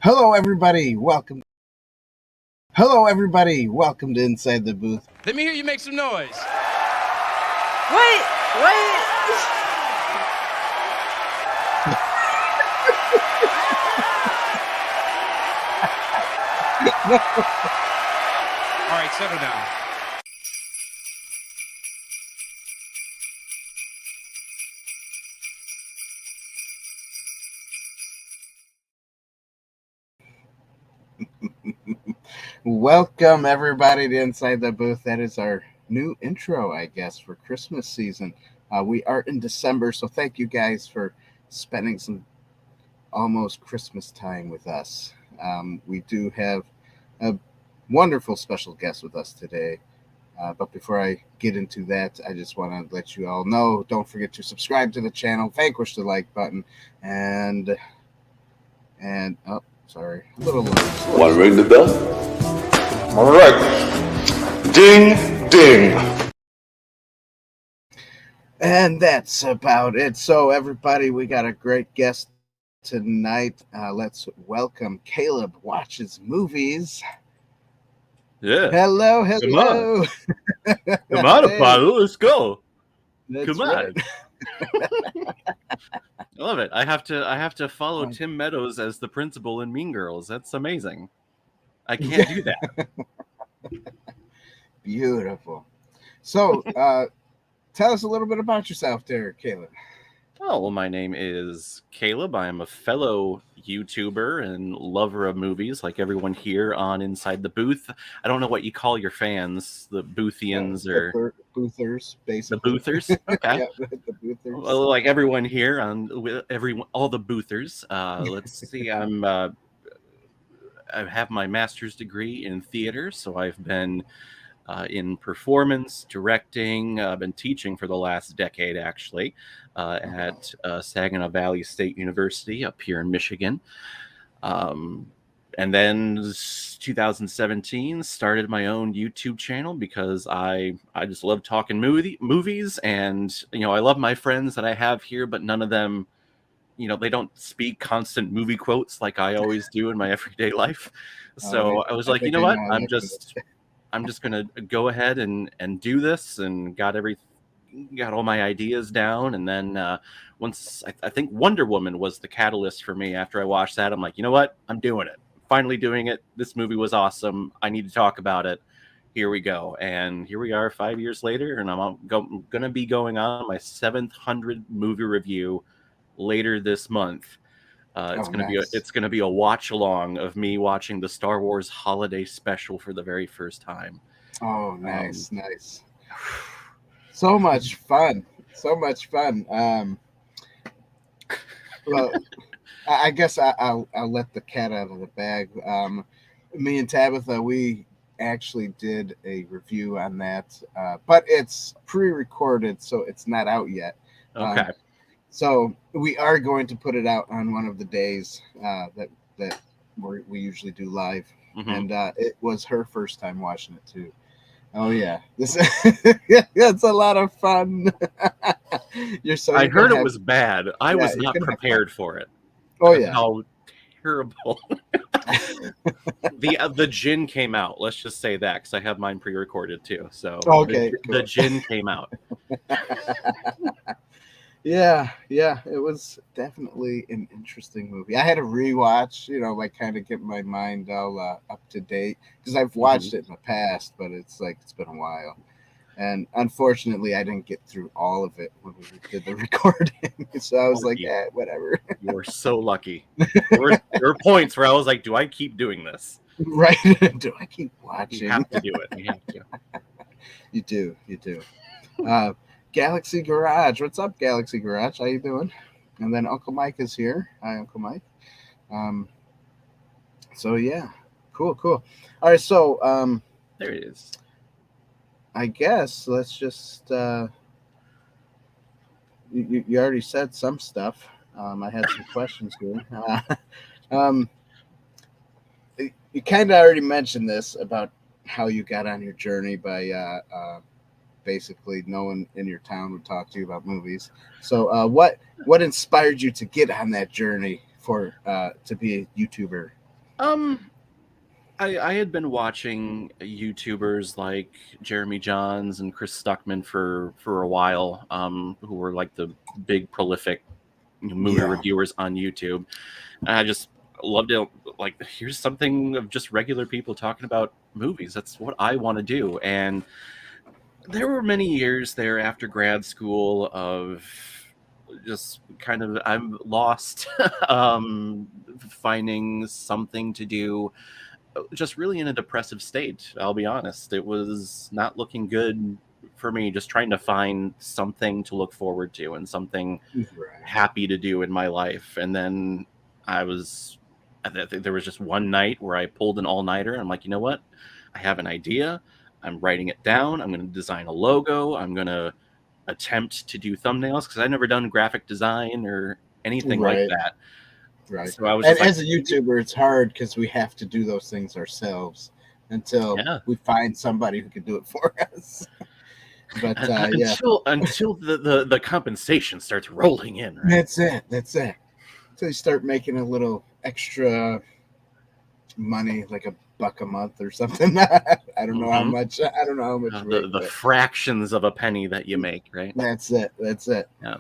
Hello, everybody. Welcome. Hello, everybody. Welcome to Inside the Booth. Let me hear you make some noise. Wait. All right, settle down. Welcome, everybody, to Inside the Booth. That is our new intro, I guess, for Christmas season. We are in December, so thank you guys for spending some almost Christmas time with us. We do have a wonderful special guest with us today. But before I get into that, I just want to let you all know, don't forget to subscribe to the channel, vanquish the like button, and oh, sorry, a little low. Want to ring the bell? All right. Ding, ding. And that's about it. So, everybody, we got a great guest tonight. Let's welcome Caleb Watches Movies. Yeah. Hello. Come on, Apollo. Let's go. That's Come right. on. I love it. I have to follow Tim Meadows as the principal in Mean Girls. That's amazing. I can't do that. Beautiful. So, tell us a little bit about yourself there, Caleb. Oh, well, my name is Caleb. I am a fellow YouTuber and lover of movies, like everyone here on Inside the Booth. I don't know what you call your fans, the Boothians or Boothers, basically. the Boothers. Okay. Yeah, the Boothers. Well, like everyone here on all the Boothers. Let's see. I have my master's degree in theater, so I've been in performance, directing. I've been teaching for the last decade, actually, at Saginaw Valley State University up here in Michigan. And then 2017 started my own YouTube channel because I just love talking movies, and I love my friends that I have here, but none of them, they don't speak constant movie quotes like I always do in my everyday life. So I was like, you know what? I'm just gonna go ahead and do this, and got all my ideas down. And then once I think Wonder Woman was the catalyst for me. After I watched that, I'm like, you know what? I'm doing it. Finally doing it. This movie was awesome. I need to talk about it. Here we go. And here we are 5 years later, and I'm gonna be going on my 700 movie review later this month. It's gonna be a watch along of me watching the Star Wars Holiday Special for the very first time. Oh, nice. So much fun. Well, I guess I'll let the cat out of the bag. Me and Tabitha, we actually did a review on that, but it's pre-recorded, so it's not out yet. Okay. So we are going to put it out on one of the days that we usually do live. Mm-hmm. And it was her first time watching it too. Oh yeah, it's a lot of fun. I heard it was bad. I was not prepared for it. Oh yeah, how terrible. The gin came out. Let's just say that, because I have mine pre-recorded too. So okay, the gin came out. Yeah, it was definitely an interesting movie. I had to rewatch, like kind of get my mind all up to date, because I've watched it in the past, but it's been a while. And unfortunately, I didn't get through all of it when we did the recording. So I was whatever. You were so lucky. There were points where I was like, do I keep doing this? Right. Do I keep watching? You have to do it. You have to. You do. Galaxy Garage. What's up, Galaxy Garage? How you doing? And then Uncle Mike is here. Hi, Uncle Mike. So yeah, cool. All right, so there it is. I guess let's just you already said some stuff. I had some questions here. You kind of already mentioned this about how you got on your journey by basically no one in your town would talk to you about movies. So what inspired you to get on that journey to be a YouTuber? Um, I had been watching YouTubers like Jeremy Johns and Chris Stuckman for a while, who were like the big prolific movie Yeah. reviewers on YouTube. And I just loved it. Like, here's something of just regular people talking about movies. That's what I want to do. And there were many years there after grad school of just kind of I'm lost, finding something to do, just really in a depressive state. I'll be honest, it was not looking good for me, just trying to find something to look forward to and something Right. happy to do in my life. And then I think there was just one night where I pulled an all-nighter. I'm like, you know what, I have an idea, I'm writing it down, I'm going to design a logo, I'm going to attempt to do thumbnails, because I've never done graphic design or anything like Right. that. Right. So I was And just like, as a YouTuber, it's hard because we have to do those things ourselves until yeah. we find somebody who can do it for us. But yeah, until the compensation starts rolling in, right? that's it. That's it. So you start making a little extra money, like $1 a month or something. I don't know how much. I don't know how much. The fractions of a penny that you make, right? That's it. That's it. Yeah.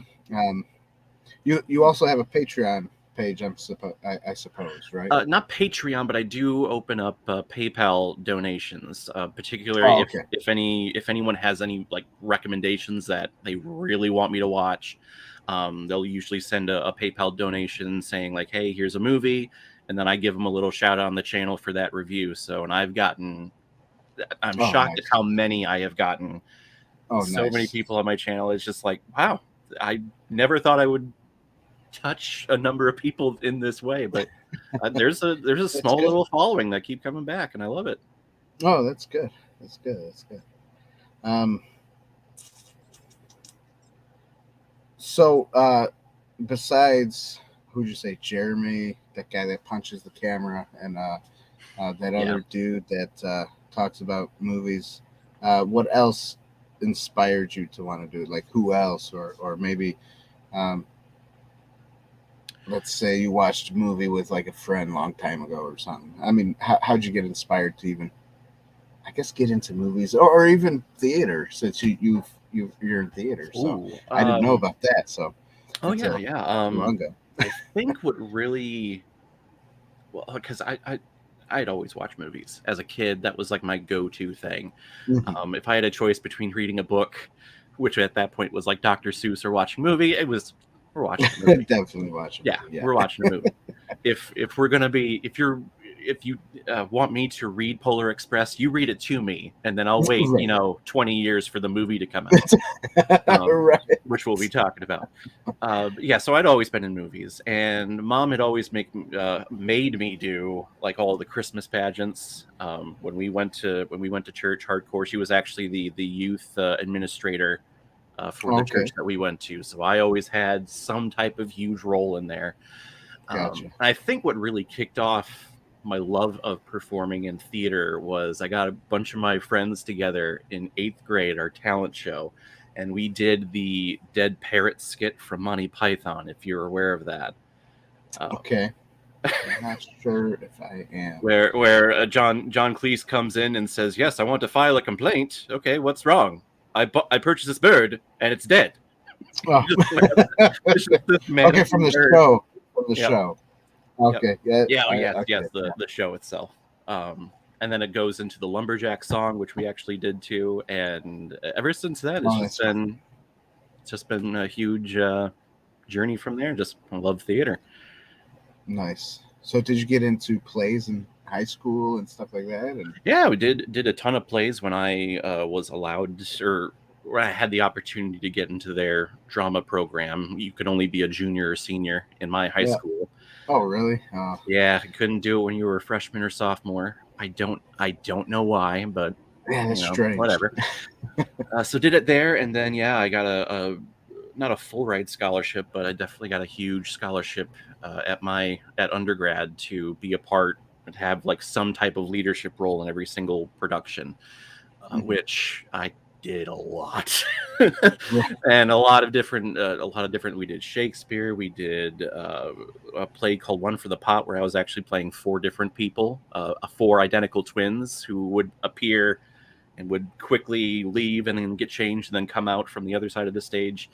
You also have a Patreon page, I suppose, right? Not Patreon, but I do open up PayPal donations, particularly if anyone has any like recommendations that they really want me to watch. They'll usually send a PayPal donation saying like, "Hey, here's a movie," and then I give them a little shout out on the channel for that review. So, and I'm shocked at how many I have gotten. So many people on my channel. It's just like, wow, I never thought I would touch a number of people in this way, but there's a small little following that keep coming back, and I love it. Oh, that's good. That's good. That's good. So besides, who'd you say, Jeremy, that guy that punches the camera, and that other dude that talks about movies, what else inspired you to want to do it? Like, who else, or maybe let's say you watched a movie with like a friend a long time ago or something. I mean, how'd you get inspired to even, I guess, get into movies or even theater, since you're in theater? So I didn't know about that. So I think what really, well, because I'd always watch movies as a kid. That was like my go-to thing. Mm-hmm. If I had a choice between reading a book, which at that point was like Dr. Seuss, or watching a movie, we're watching a movie. Definitely watching. Yeah, we're watching a movie. If you want me to read Polar Express, you read it to me, and then I'll wait, 20 years for the movie to come out, right, which we'll be talking about. So I'd always been in movies, and Mom had always made me do like all the Christmas pageants. When we went to church hardcore, she was actually the youth administrator for the church that we went to. So I always had some type of huge role in there. Gotcha. I think what really kicked off my love of performing in theater was I got a bunch of my friends together in 8th grade, our talent show, and we did the Dead Parrot skit from Monty Python, if you're aware of that. I'm not sure if I am. Where John Cleese comes in and says, "Yes, I want to file a complaint." "Okay, what's wrong?" I purchased this bird and it's dead. Oh. Okay, from the show. From the show. Okay. Yep. Yes, the show itself. And then it goes into the Lumberjack song, which we actually did too. And ever since then, it's just been a huge journey from there. Just love theater. Nice. So did you get into plays in high school and stuff like that? And yeah, we did a ton of plays when I was allowed, or I had the opportunity to get into their drama program. You could only be a junior or senior in my high school. Oh, really? Oh. Yeah, I couldn't do it when you were a freshman or sophomore. I don't know why, but that's strange. Whatever. So did it there, and then I got a not a full ride scholarship, but I definitely got a huge scholarship at undergrad to be a part and have like some type of leadership role in every single production, which I did a lot. Right. And a lot of different we did Shakespeare, we did a play called One for the Pot, where I was actually playing 4 different people, 4 identical twins who would appear and would quickly leave and then get changed and then come out from the other side of the stage.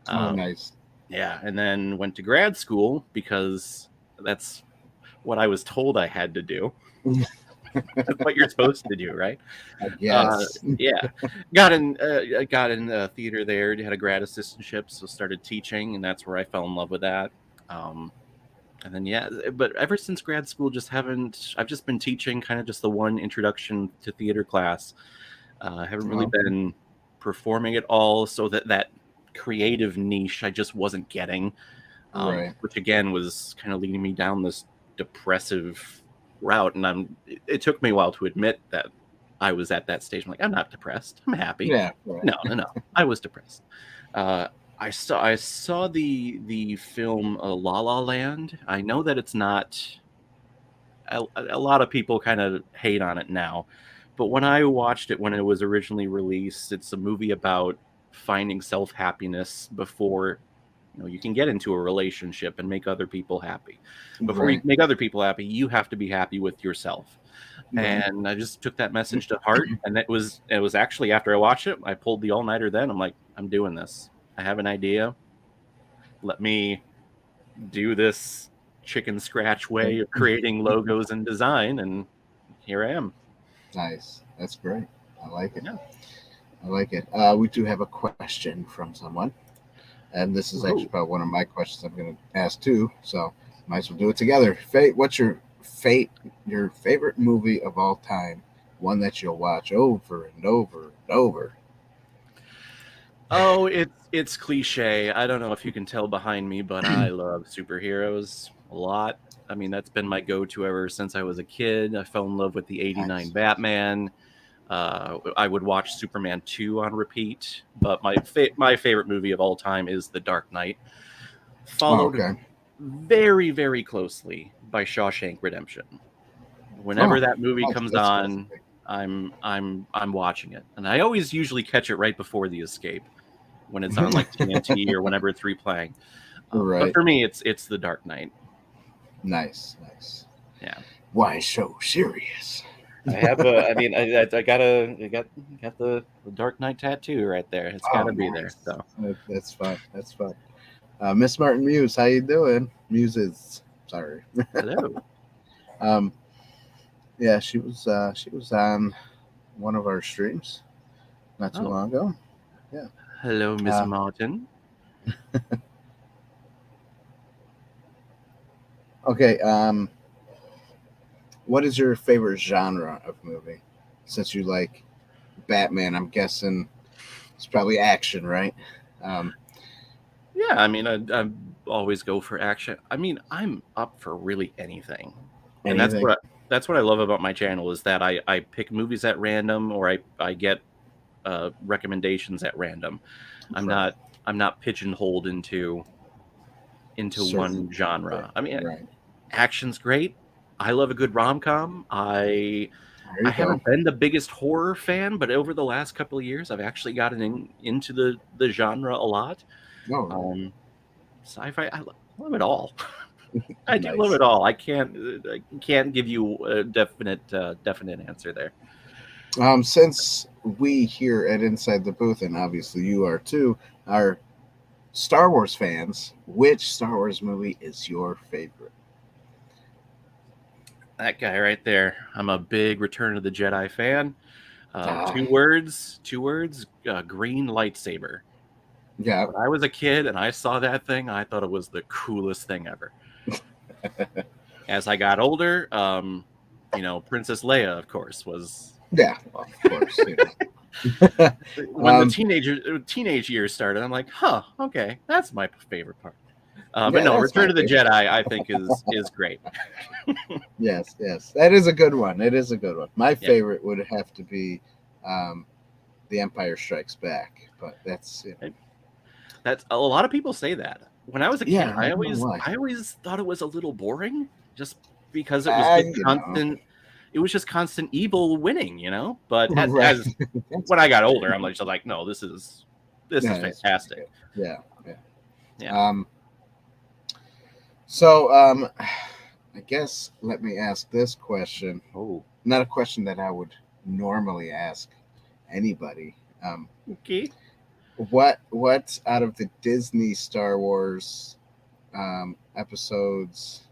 Oh, nice. Yeah, and then went to grad school because that's what I was told I had to do. That's what you're supposed to do, right? I guess. Yeah, got in theater there. Had a grad assistantship, so started teaching, and that's where I fell in love with that. And then but ever since grad school, I've just been teaching kind of just the one introduction to theater class. I haven't really been performing at all, so that creative niche I just wasn't getting, Right. which again was kind of leading me down this depressive route. And it took me a while to admit that I was at that stage. I'm like, I'm not depressed. I'm happy. Yeah. Right. No. I was depressed. I saw the film La La Land. I know that it's not. A lot of people kind of hate on it now, but when I watched it when it was originally released, it's a movie about finding self-happiness before you can get into a relationship and make other people happy. Before you make other people happy, you have to be happy with yourself. Right. And I just took that message to heart. And it was actually after I watched it, I pulled the all-nighter then. I'm like, I'm doing this. I have an idea. Let me do this chicken scratch way of creating logos and design, and here I am. Nice. That's great. I like it. Yeah. I like it. We do have a question from someone, and this is actually probably one of my questions I'm going to ask too. So might as well do it together. Fate, what's your favorite movie of all time? One that you'll watch over and over and over. Oh, it's cliche. I don't know if you can tell behind me, but I love superheroes a lot. I mean, that's been my go-to ever since I was a kid. I fell in love with the '89 Nice. Batman. I would watch Superman 2 on repeat, but my favorite movie of all time is The Dark Knight, followed very, very closely by Shawshank Redemption. Whenever that movie comes on, I'm watching it, and I always usually catch it right before The Escape when it's on like TNT or whenever it's replaying. But for me, it's The Dark Knight. Nice. Yeah. Why so serious? I have I got the Dark Knight tattoo right there. It's got to be there. So that's fun. Miss Martin Muse, how you doing? Muses, sorry. Hello. Yeah, she was on one of our streams not too long ago. Yeah. Hello, Miss Martin. Okay. What is your favorite genre of movie? Since you like Batman, I'm guessing it's probably action, right? Yeah, I mean, I always go for action. I mean, I'm up for really anything. And that's what I love about my channel is that I pick movies at random, or I get recommendations at random. I'm not pigeonholed into one genre. I mean, action's great. I love a good rom-com. I haven't been the biggest horror fan, but over the last couple of years, I've actually gotten into the genre a lot. Sci-fi, I love it all. I do love it all. I can't give you a definite answer there. Since we here at Inside the Booth, and obviously you are too, are Star Wars fans, which Star Wars movie is your favorite? That guy right there. I'm a big Return of the Jedi fan. 2 words, green lightsaber. Yeah. When I was a kid and I saw that thing, I thought it was the coolest thing ever. As I got older, Princess Leia, of course, was. Yeah, well, of course. When the teenage years started, I'm like, okay, that's my favorite part. But no, Return of the Jedi, I think is great. Yes, that is a good one. It is a good one. My favorite would have to be The Empire Strikes Back, but that's that's a lot of people say that. When I was a kid, I always thought it was a little boring, just because it was constant. it was just constant evil winning, you know. But Right. as when I got older, I'm like, no, this is fantastic. Yeah. Yeah. I guess let me ask this question. Oh, Not a question that I would normally ask anybody. okay. What out of the Disney Star Wars episodes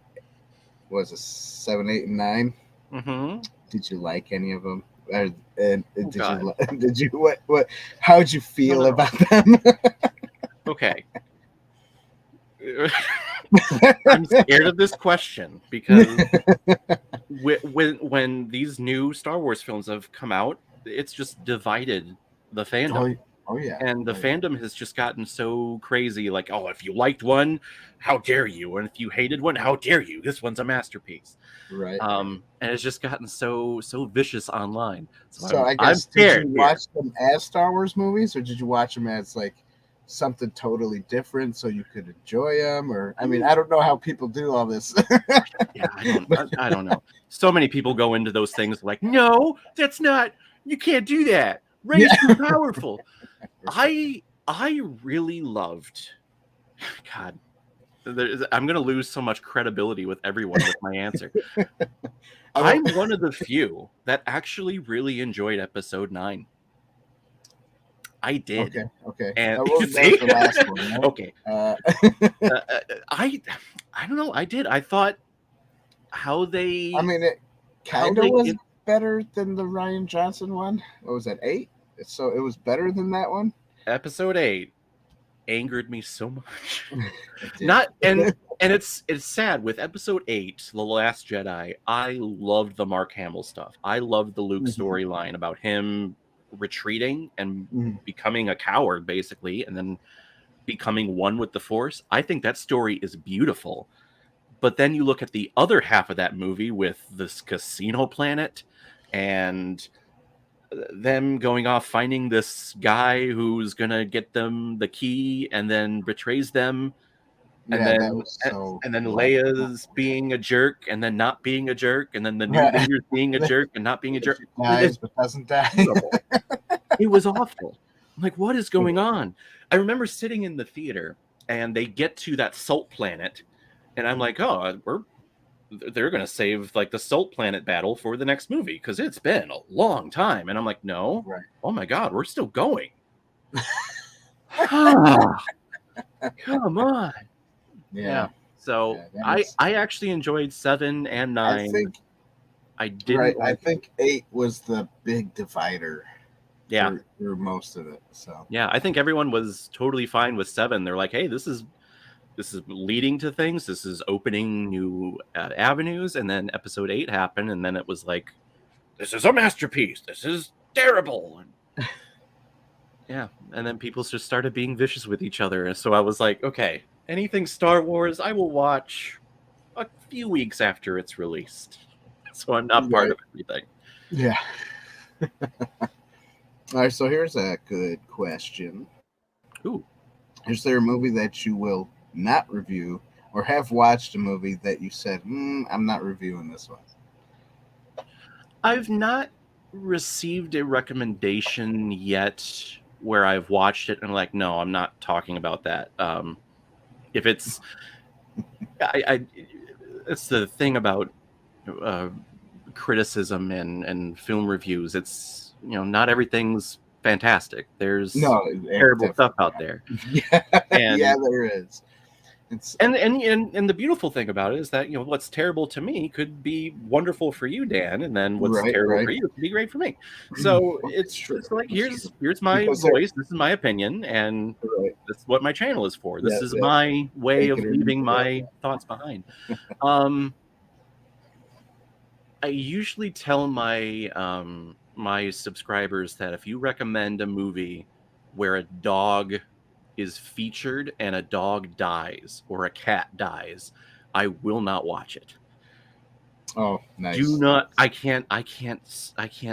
was it 7, 8, and 9? Mm-hmm. Did you like any of them? God. Did you what? How'd you feel No. about them? Okay. I'm scared of this question because when these new Star Wars films have come out, it's just divided the fandom. Oh yeah. And the fandom has just gotten so crazy. Like, oh, if you liked one, how dare you? And if you hated one, how dare you? This one's a masterpiece. Right. And it's just gotten so vicious online. So I guess did you watch them as Star Wars movies, or did you watch them as like something totally different so you could enjoy them? Or I mean, I don't know how people do all this. Yeah, I don't know. So many people go into those things like, no, that's not. You can't do that. Rey's too powerful. I really loved. God, I'm going to lose so much credibility with everyone with my answer. I'm one of the few that actually really enjoyed episode 9. I did. Okay. And was the last one, right? Okay. I don't know. I did. I thought how they. I mean, it kind of was better than the Rian Johnson one. What was that, 8? So it was better than that one. Episode 8 angered me so much. And it's sad with episode 8, The Last Jedi. I loved the Mark Hamill stuff. I loved the Luke storyline about him retreating and becoming a coward, basically, and then becoming one with the Force. I think that story is beautiful. But then you look at the other half of that movie with this casino planet and them going off finding this guy who's gonna get them the key and then betrays them, and then Leia's being a jerk and then not being a jerk, and then the new leader's being a jerk and not being a jerk. Dies but doesn't die. It was awful. I'm like, what is going on? I remember sitting in the theater and they get to that salt planet, and I'm like, oh, they're going to save like the salt planet battle for the next movie because it's been a long time. And I'm like, no, Oh my God, we're still going. Come on. Yeah. So I actually enjoyed 7 and 9. I didn't. I think 8 was the big divider. Yeah. For most of it. So yeah, I think everyone was totally fine with 7. They're like, hey, this is leading to things. This is opening new avenues. And then episode 8 happened. And then it was like, this is a masterpiece. This is terrible. And yeah. And then people just started being vicious with each other. And so I was like, okay, anything Star Wars, I will watch a few weeks after it's released. So I'm not part of everything. Yeah. All right. So here's a good question. Ooh. Is there a movie that you will not review, or have watched a movie that you said, I'm not reviewing this one? I've not received a recommendation yet where I've watched it and like, no, I'm not talking about that. If it's, it's the thing about criticism and film reviews. It's, not everything's fantastic. There's terrible stuff out there. Yeah, there is. And the beautiful thing about it is that what's terrible to me could be wonderful for you, Dan, and then what's terrible for you could be great for me. So it's like here's my voice. This is my opinion, and this is what my channel is for. This is my way of leaving my thoughts behind. I usually tell my my subscribers that if you recommend a movie where a dog is featured and a dog dies or a cat dies, I will not watch it. Oh, nice. Do not. I can't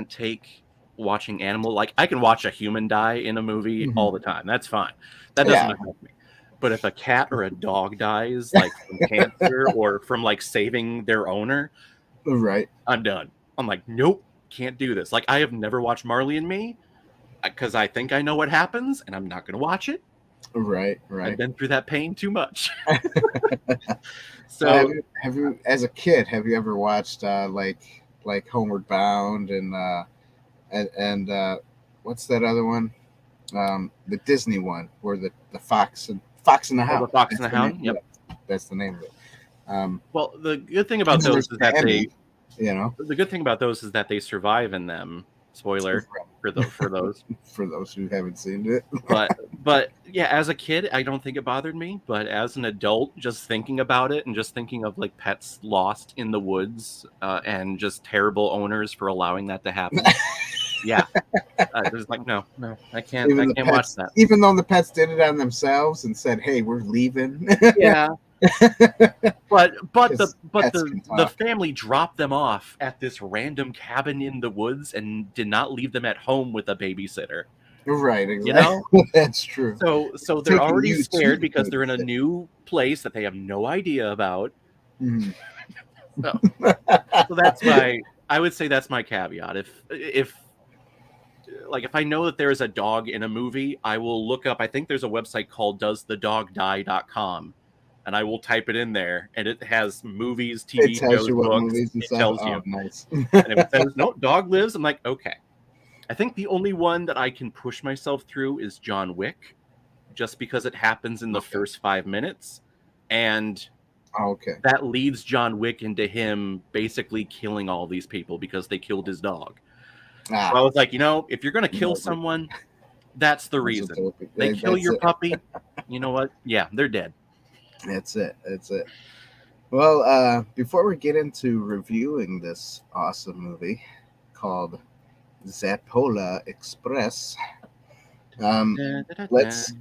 take watching animal. Like, I can watch a human die in a movie all the time. That's fine. That doesn't affect me. But if a cat or a dog dies, like from cancer or from like saving their owner, right, I'm done. I'm like, nope, can't do this. Like, I have never watched Marley and Me because I think I know what happens, and I'm not going to watch it. Right. I've been through that pain too much. So, So, have you, as a kid, have you ever watched like Homeward Bound and what's that other one? The Disney one where the Fox and the Hound. The Fox and the Hound. Name, Yep. That's the name of it. Well, the good thing about those is that Andy, the good thing about those is that they survive in them. Spoiler for those. For those who haven't seen it. but yeah, as a kid, I don't think it bothered me. But as an adult, just thinking about it and just thinking of like pets lost in the woods and just terrible owners for allowing that to happen. Yeah, there's like no, I can't watch that. Even though the pets did it on themselves and said, "Hey, we're leaving." Yeah. but the family dropped them off at this random cabin in the woods and did not leave them at home with a babysitter. Right, exactly. You know? That's true. So they're already scared because they're in a new place that they have no idea about. Mm. So that's my, I would say that's my caveat. If I know that there is a dog in a movie, I will look up, I think there's a website called doesthedogdie.com. And I will type it in there, and it has movies, TV shows, books. It tells you. Nice. And if it says, no, dog lives, I'm like, okay. I think the only one that I can push myself through is John Wick, just because it happens in the first 5 minutes. And that leads John Wick into him basically killing all these people because they killed his dog. So I was like, if you're going to kill someone, that's the reason. They kill your puppy, you know what? Yeah, they're dead. That's it. Well, before we get into reviewing this awesome movie called Zappola Express, let's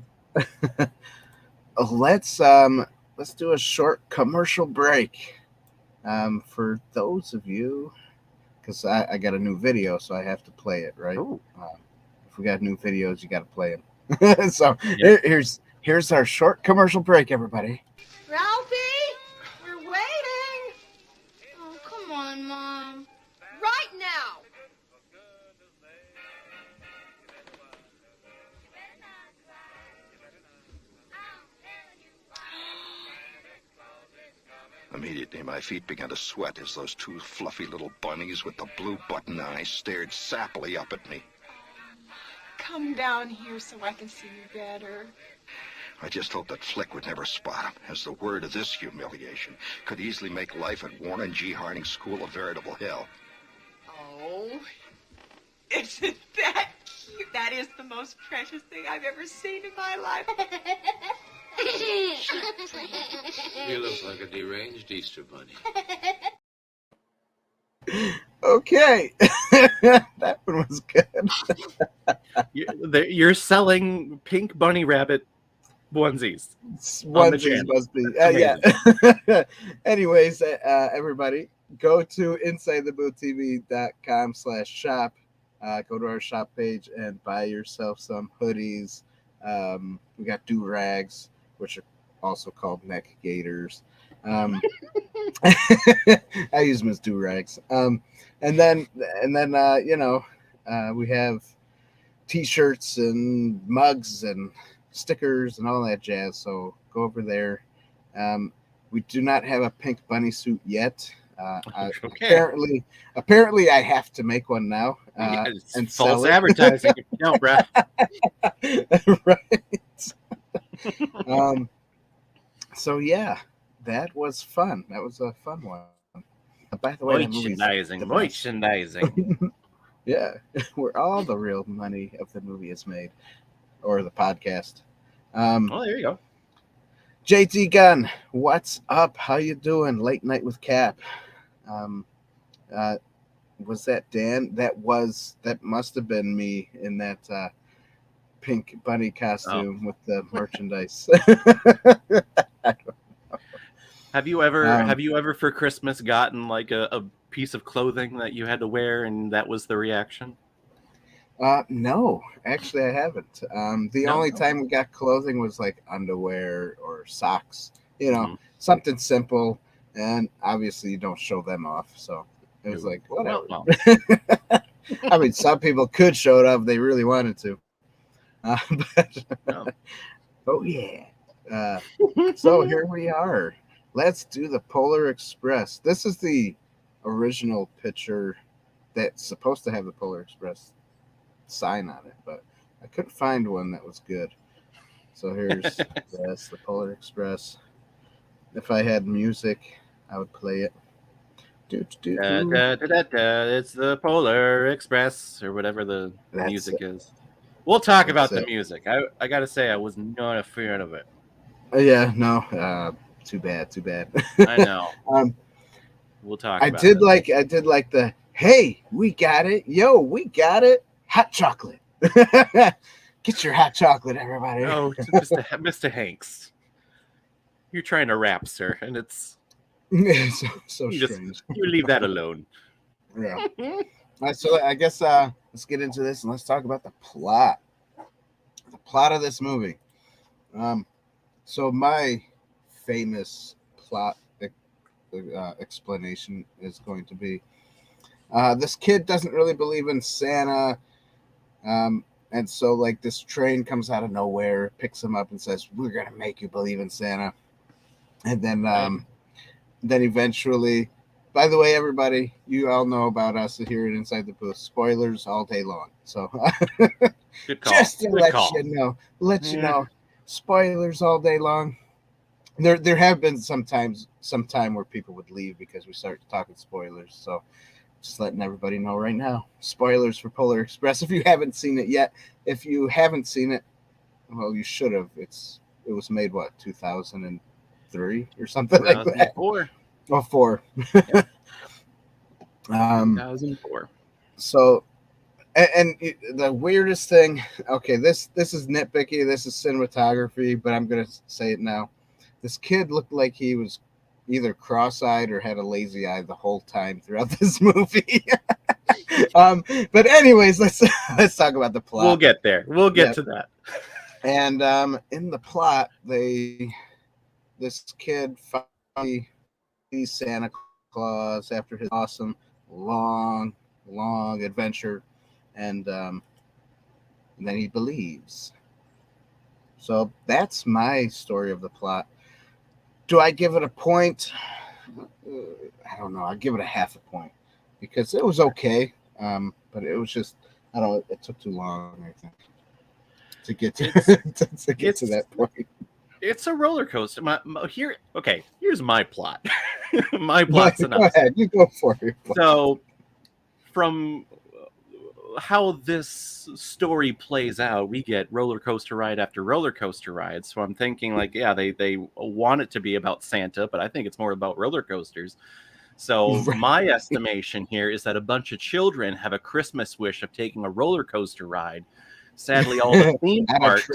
do a short commercial break. For those of you, because I got a new video, so I have to play it, right? If we got new videos, you got to play them. So yep. Here's our short commercial break, everybody. Ralphie, we're waiting. Oh, come on, Mom. Right now. Immediately, my feet began to sweat as those two fluffy little bunnies with the blue button eyes stared sappily up at me. Come down here so I can see you better. I just hoped that Flick would never spot him, as the word of this humiliation could easily make life at Warren G. Harding School a veritable hell. Oh, isn't that cute? That is the most precious thing I've ever seen in my life. You look like a deranged Easter bunny. Okay. That one was good. You're selling pink bunny rabbit onesies. Onesies must be. Yeah. Anyways, everybody, go to insidetheboothtv.com/shop. Go to our shop page and buy yourself some hoodies. We got do-rags, which are also called neck gaiters. I use them as do-rags. And then we have t-shirts and mugs and stickers and all that jazz. So go over there. We do not have a pink bunny suit yet. Okay. Apparently, I have to make one now. And false advertising. No, bro. Right. So yeah, that was fun. That was a fun one. By the way, merchandising. Yeah, where all the real money of the movie is made, or the podcast. There you go. JT Gunn, what's up? How you doing? Late night with Cap. Was that Dan? That must have been me in that pink bunny costume with the merchandise. Have you ever for Christmas gotten like a piece of clothing that you had to wear and that was the reaction? No, actually I haven't. The only time we got clothing was like underwear or socks, something simple, and obviously you don't show them off. So It was like, whatever. Well. I mean, some people could show it up if they really wanted to. But, No. oh, yeah. So here we are. Let's do the Polar Express. This is the original picture that's supposed to have the Polar Express sign on it, but I couldn't find one that was good. So here's this, the Polar Express. If I had music, I would play it. It's the Polar Express, or whatever the That's music it. is. We'll talk about That's the it. music. I gotta say, I was not a fan of it. Yeah, no, too bad. I know. We'll talk. I about did it. I did like the, hey, we got it, yo, we got it, hot chocolate. Get your hot chocolate, everybody. Oh, Mr. Hanks, you're trying to rap, sir, and it's so you strange. you leave that alone. Yeah. All right, so I guess let's get into this and let's talk about the plot. The plot of this movie. So my famous plot explanation is going to be this kid doesn't really believe in Santa, and so like this train comes out of nowhere, picks him up and says, we're gonna make you believe in Santa. And then eventually, by the way, everybody, you all know about us here at Inside the Booth. Spoilers all day long. So Good call. just to Good let call. you know, spoilers all day long. There have been some time where people would leave because we started talking spoilers. So just letting everybody know right now, spoilers for Polar Express. If you haven't seen it yet, if you haven't seen it, well, you should have. It was made, what, 2003 or something like that? 2004. Oh, 4. 2004. So, and the weirdest thing, okay, this is nitpicky, this is cinematography, but I'm gonna say it now. This kid looked like he was either cross-eyed or had a lazy eye the whole time throughout this movie. But anyways, let's talk about the plot. We'll get there. We'll get to that. And in the plot, this kid finally sees Santa Claus after his awesome long adventure, and then he believes. So that's my story of the plot. Do I give it a point? I don't know. I give it a half a point because it was okay, but it was just, I don't know, it took too long, I think, to get to that point. It's a roller coaster. Here's my plot. My plot synopsis. Go ahead, you go for it. So, from how this story plays out, we get roller coaster ride after roller coaster ride. So I'm thinking, like, yeah, they want it to be about Santa, but I think it's more about roller coasters. So my estimation here is that a bunch of children have a Christmas wish of taking a roller coaster ride. Sadly, all the theme parks.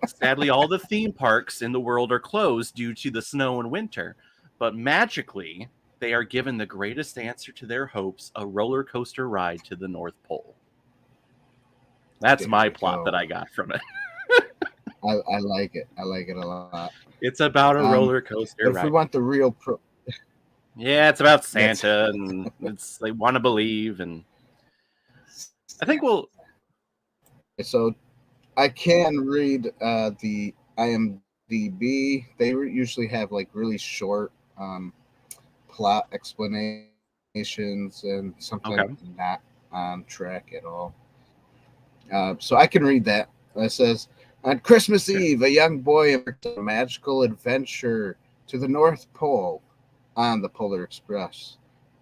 Sadly, all the theme parks in the world are closed due to the snow and winter. But magically, they are given the greatest answer to their hopes, a roller coaster ride to the North Pole. That's my plot that I got from it. I like it. I like it a lot. It's about a roller coaster ride. If we want the real yeah, it's about Santa, and it's they want to believe, and I think we'll. So I can read the IMDb. They usually have like really short plot explanations and sometimes not on track at all. So I can read that. It says, on Christmas Eve, a young boy embarks on a magical adventure to the North Pole on the Polar Express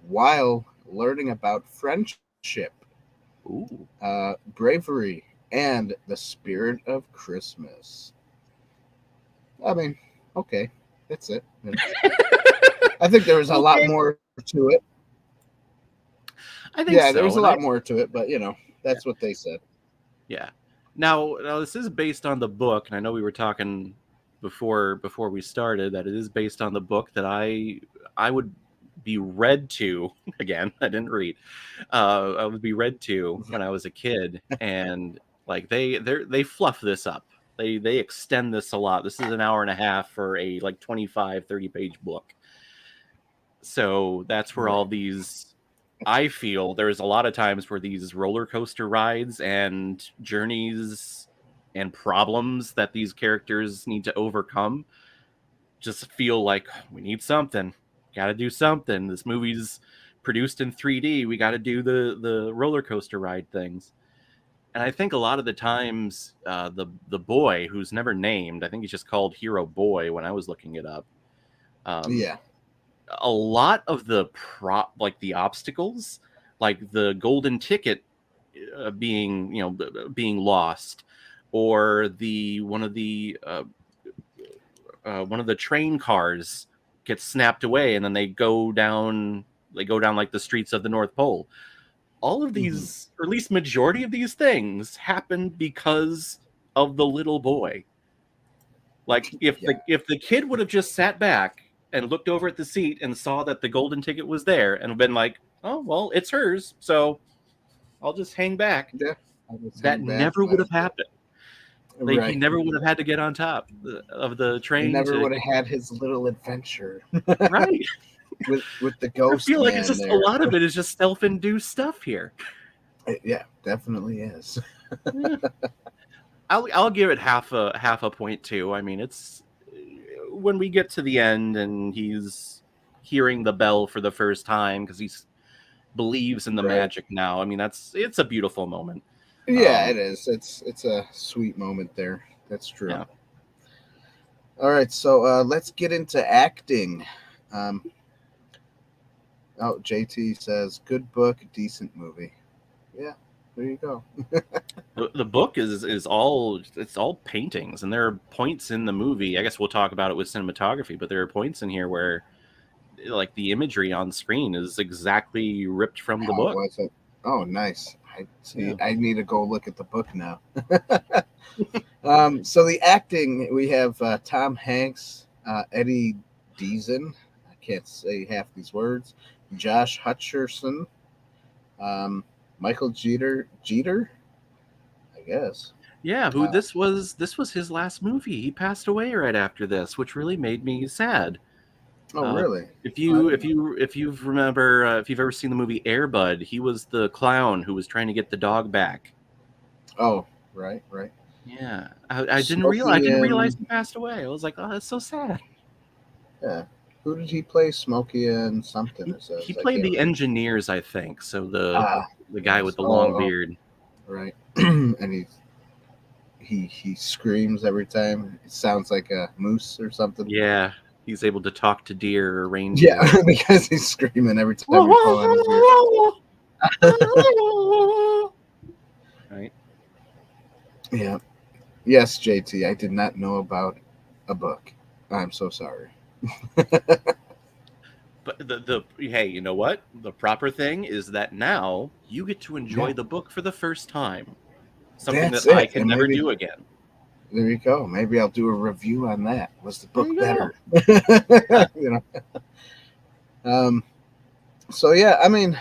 while learning about friendship, bravery, and the spirit of Christmas. I mean, okay, that's it. I think there was a lot more to it. I think there was a lot more to it, but that's what they said. Yeah. Now this is based on the book, and I know we were talking before we started that it is based on the book that I would be read to. Again, I didn't read. I would be read to when I was a kid, and like they fluff this up. They extend this a lot. This is an hour and a half for a like 25-30 page book. So that's where all these, I feel there's a lot of times where these roller coaster rides and journeys and problems that these characters need to overcome just feel like we need something. Got to do something. This movie's produced in 3D. We got to do the roller coaster ride things. And I think a lot of the times, the boy who's never named, I think he's just called Hero Boy when I was looking it up. Yeah. A lot of the the obstacles, like the golden ticket being lost, or one of the train cars gets snapped away, and then they go down like the streets of the North Pole. All of these, or at least majority of these things, happen because of the little boy. Like if the kid would have just sat back and looked over at the seat and saw that the golden ticket was there and been like, oh, well, it's hers, so I'll just hang back. Yeah, that never would have happened. Like, he never would have had to get on top of the train. He never would have had his little adventure. Right. with the ghost. I feel like it's just a lot of it is just self-induced stuff here. Yeah, definitely is. I'll give it half a point too. I mean, it's when we get to the end and he's hearing the bell for the first time because he believes in the magic now. I mean, it's a beautiful moment. Yeah, it is. It's a sweet moment there. That's true. Yeah. All right, so let's get into acting. JT says, good book, decent movie. Yeah, there you go. The book is all paintings, and there are points in the movie. I guess we'll talk about it with cinematography, but there are points in here where, like, the imagery on screen is exactly ripped from the book. Was it? Oh, nice. I need to go look at the book now. So the acting, we have Tom Hanks, Eddie Deason. I can't say half these words. Josh Hutcherson, Michael Jeter, I guess. Yeah, this was his last movie. He passed away right after this, which really made me sad. Oh, really? If you've ever seen the movie Air Bud, he was the clown who was trying to get the dog back. Oh, right. Yeah, I didn't realize he passed away. I was like, oh, that's so sad. Yeah. Who did he play? Smokey and something. He played the engineers, I think. So the guy with the long beard. Right. And he screams every time. It sounds like a moose or something. Yeah. He's able to talk to deer or reindeer. Yeah, because he's screaming every time you pull on his ear. Right. Yeah. Yes, JT, I did not know about a book. I'm so sorry. But hey, you know what? The proper thing is that now you get to enjoy the book for the first time. Something that I can never do again. There you go. Maybe I'll do a review on that. Was the book better? So yeah, I mean,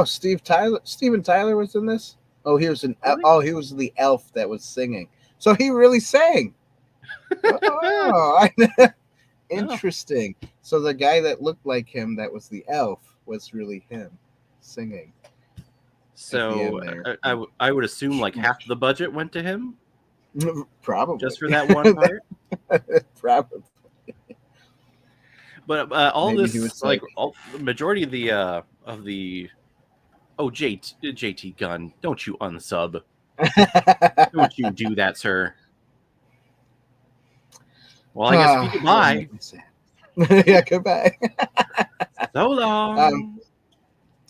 Steven Tyler was in this. Oh, he was he was the elf that was singing. So he really sang. Interesting. So the guy that looked like him, that was the elf, was really him singing. So I would assume like half the budget went to him. Probably just for that one part. Probably. But all maybe this, the majority of the JT Gunn, don't you unsub? Don't you do that, sir? Well, I guess goodbye. Yeah, goodbye. So long.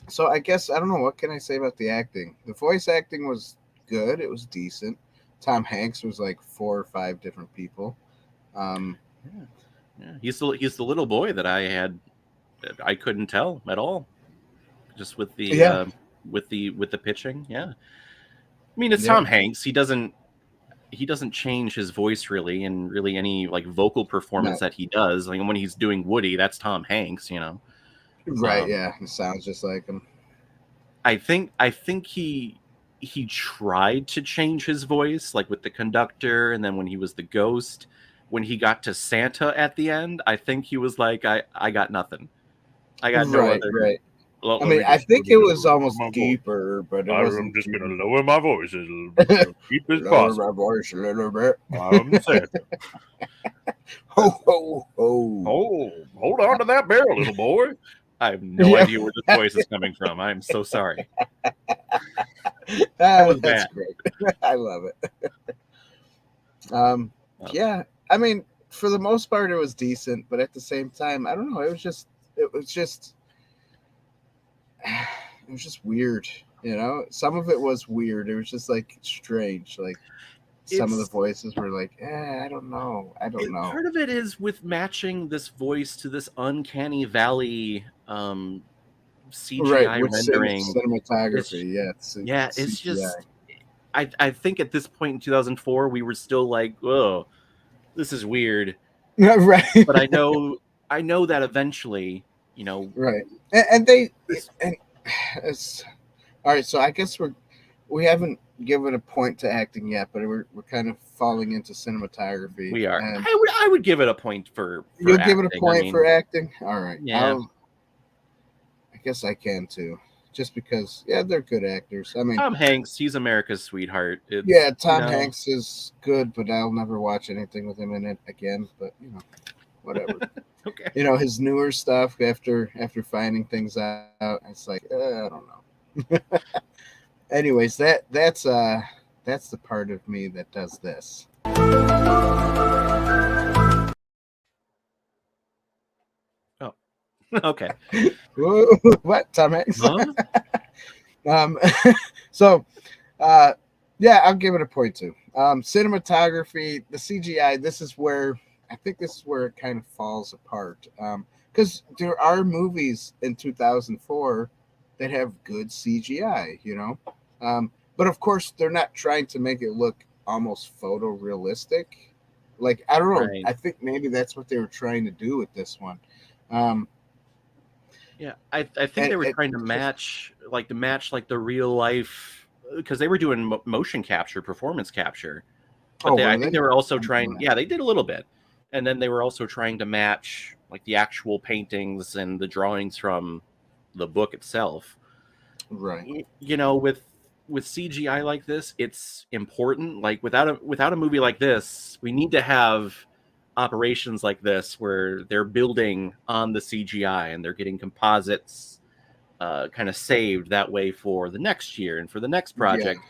So I guess I don't know, what can I say about the acting? The voice acting was good. It was decent. Tom Hanks was like 4 or 5 different people. Yeah. He's the little boy that I couldn't tell at all, just with the with the pitching. Yeah, I mean, it's Tom Hanks. He doesn't change his voice really, and really any like vocal performance that he does. Like when he's doing Woody, that's Tom Hanks. Right? Yeah, it sounds just like him. I think he tried to change his voice, like with the conductor, and then when he was the ghost, when he got to Santa at the end, I think he was like, I got nothing. I got no Right, other. right. Let I me mean, I just- think let it me was lower almost my voice. deeper, but it wasn't. I'm just gonna lower my voice a little bit, so deep as Lower possible. my voice a little bit. I'm Santa. Ho ho ho! Oh, hold on to that barrel, little boy. I have no Yeah. idea where this voice is coming from. I'm so sorry. That was That's bad. great. I love it. Oh. Yeah. I mean, for the most part, it was decent, but at the same time, I don't know. It was just weird. You know, some of it was weird. It was just like strange. Like some of the It's- voices were like, I don't know. I don't know. Part of it is with matching this voice to this uncanny valley CGI Right, with rendering. cinematography. It's just. I think at this point in 2004, we were still like, "Whoa, this is weird." Right. But I know that eventually, Right. And they this- and it's all right. So I guess we haven't given a point to acting yet, but we're kind of falling into cinematography. we are. And I would give it a point for you'll give it a acting. point for acting. All right. Yeah. I guess I can too, just because they're good actors. I mean, Tom Hanks, he's America's sweetheart. Tom Hanks is good, but I'll never watch anything with him in it again. But whatever. Okay. His newer stuff after finding things out, it's like I don't know. Anyways, that's the part of me that does this. Oh, okay. What, Tom Hanks? Huh? So, I'll give it a point too. Cinematography, the CGI. This is where it kind of falls apart. Because there are movies in 2004 that have good CGI, but of course they're not trying to make it look almost photorealistic. Like, I don't know. Right. I think maybe that's what they were trying to do with this one. Yeah, I think they were trying to match the real life, because they were doing motion capture, performance capture. But I think they were also trying. Yeah, they did a little bit, and then they were also trying to match like the actual paintings and the drawings from the book itself. Right. With CGI like this, it's important. Like without a movie like this, we need to have operations like this where they're building on the CGI and they're getting composites kind of saved that way for the next year and for the next project.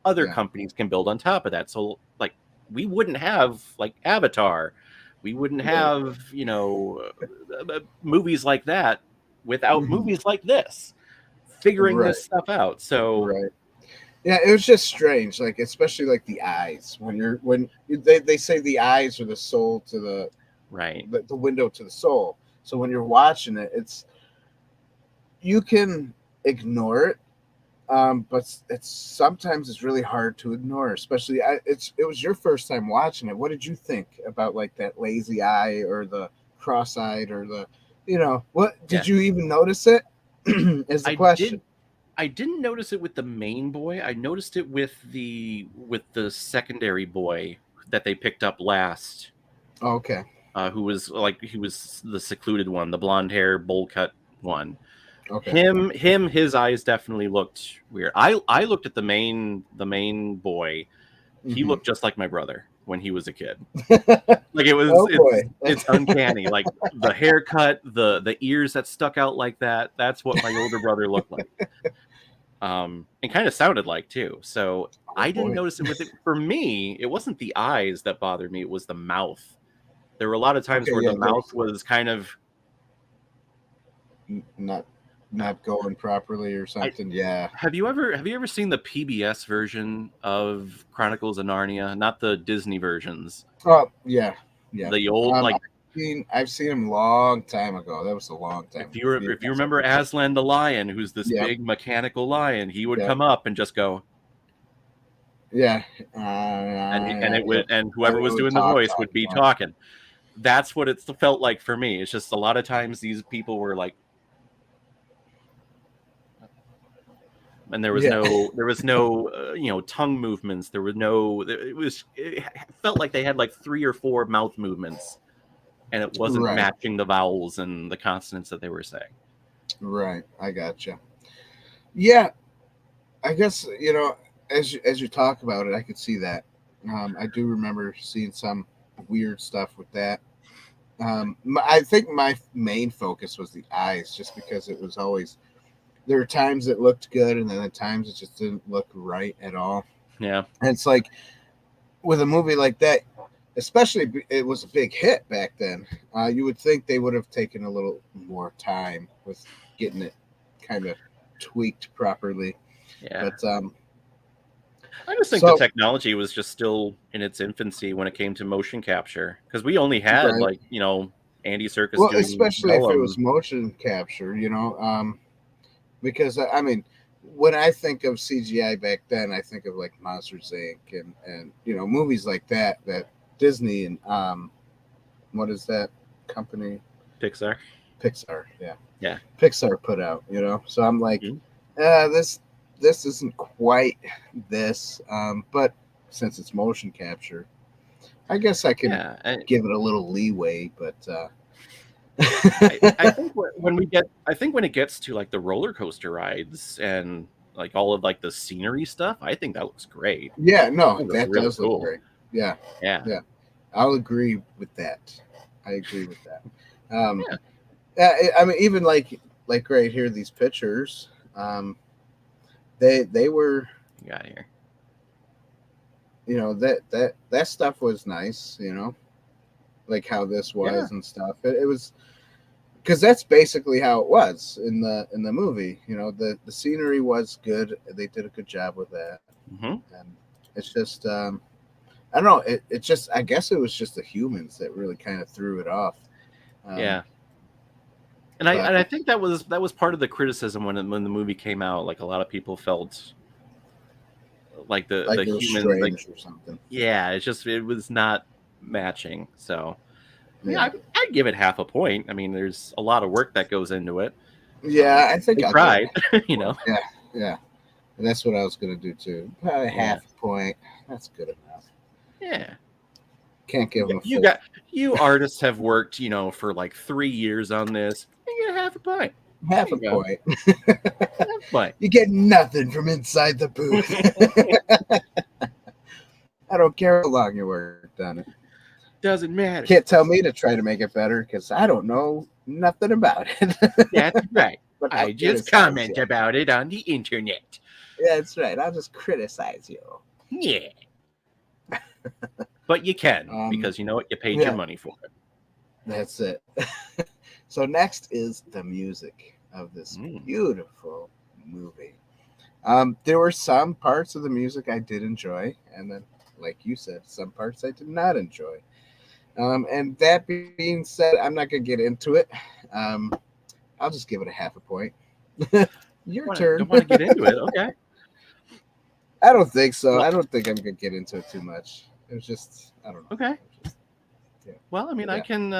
Other companies can build on top of that. So like we wouldn't have like Avatar, we wouldn't have movies like that without movies like this figuring this stuff out. So yeah, it was just strange, like especially like the eyes when they say the eyes are the soul to the the window to the soul. So when you're watching it, you can ignore it, but sometimes it's really hard to ignore, especially it was your first time watching it. What did you think about like that lazy eye or the cross-eyed or the what did you even notice it? Is the question. I didn't notice it with the main boy. I noticed it with the secondary boy that they picked up last. Okay. He was the secluded one, the blonde hair, bowl cut one. Okay. His eyes definitely looked weird. I looked at the main boy. He looked just like my brother when he was a kid. Like it's uncanny. Like the haircut, the ears that stuck out like that. That's what my older brother looked like. And kind of sounded like too. So I didn't notice it with it. For me, it wasn't the eyes that bothered me. It was the mouth. There were a lot of times where the mouth was kind of not going properly or something. Have you ever seen the PBS version of Chronicles of Narnia? Not the Disney versions. Oh yeah. The old I've seen him long time ago. That was a long time. If you remember Aslan the lion, who's this big mechanical lion, he would come up and just go. Yeah. And whoever was doing the voice would be talking. That's what it felt like for me. It's just a lot of times these people were like, and there was no tongue movements. There was no. It felt like they had like 3 or 4 mouth movements, and it wasn't matching the vowels and the consonants that they were saying. Right. I gotcha. Yeah, I guess as you talk about it, I could see that. I do remember seeing some weird stuff with that. I think my main focus was the eyes, just because it was always there were times it looked good, and then at times it just didn't look right at all. Yeah. And it's like with a movie like that, especially it was a big hit back then. You would think they would have taken a little more time with getting it kind of tweaked properly. Yeah. But I just think the technology was just still in its infancy when it came to motion capture, because we only had right. like Andy Serkis Well, doing especially if it Gollum. was motion capture, because I mean, when I think of CGI back then, I think of like Monsters Inc. and movies like that Disney and what is that company? Pixar. Pixar, yeah. Yeah. Pixar put out, So I'm like, this isn't quite this, but since it's motion capture, I guess I could give it a little leeway, but I think when it gets to like the roller coaster rides and like all of like the scenery stuff, I think that looks great. Yeah, no, that really does look great. Yeah. I'll agree with that. I agree with that. I mean, even like right here, these pictures, they were. You got here. That stuff was nice. Like how this was and stuff. It was because that's basically how it was in the movie. The scenery was good. They did a good job with that. And it's just I don't know. It just I guess it was just the humans that really kind of threw it off. And I think that was part of the criticism when the movie came out. Like a lot of people felt like the humans or something. Yeah, it was not matching. So I'd give it half a point. I mean, there's a lot of work that goes into it. Yeah, I think I tried. Yeah. And that's what I was gonna do too. Probably half a point. That's good enough. Yeah. Can't give them. You artists have worked, for like 3 years on this. You get half a point. Half a point. You get nothing from inside the booth. I don't care how long you worked on it. Doesn't matter. Can't tell me to try to make it better because I don't know nothing about it. That's right. But I just comment about it on the internet. Yeah, that's right. I'll just criticize you. Yeah. But you can, because you know what? You paid your money for it. That's it. So next is the music of this beautiful movie. There were some parts of the music I did enjoy, and then, like you said, some parts I did not enjoy. And that being said, I'm not going to get into it. I'll just give it a half a point. Your turn. Don't want to get into it. Okay. I don't think so. I don't think I'm going to get into it too much. It was just, I don't know. Okay. Well, I mean, I can.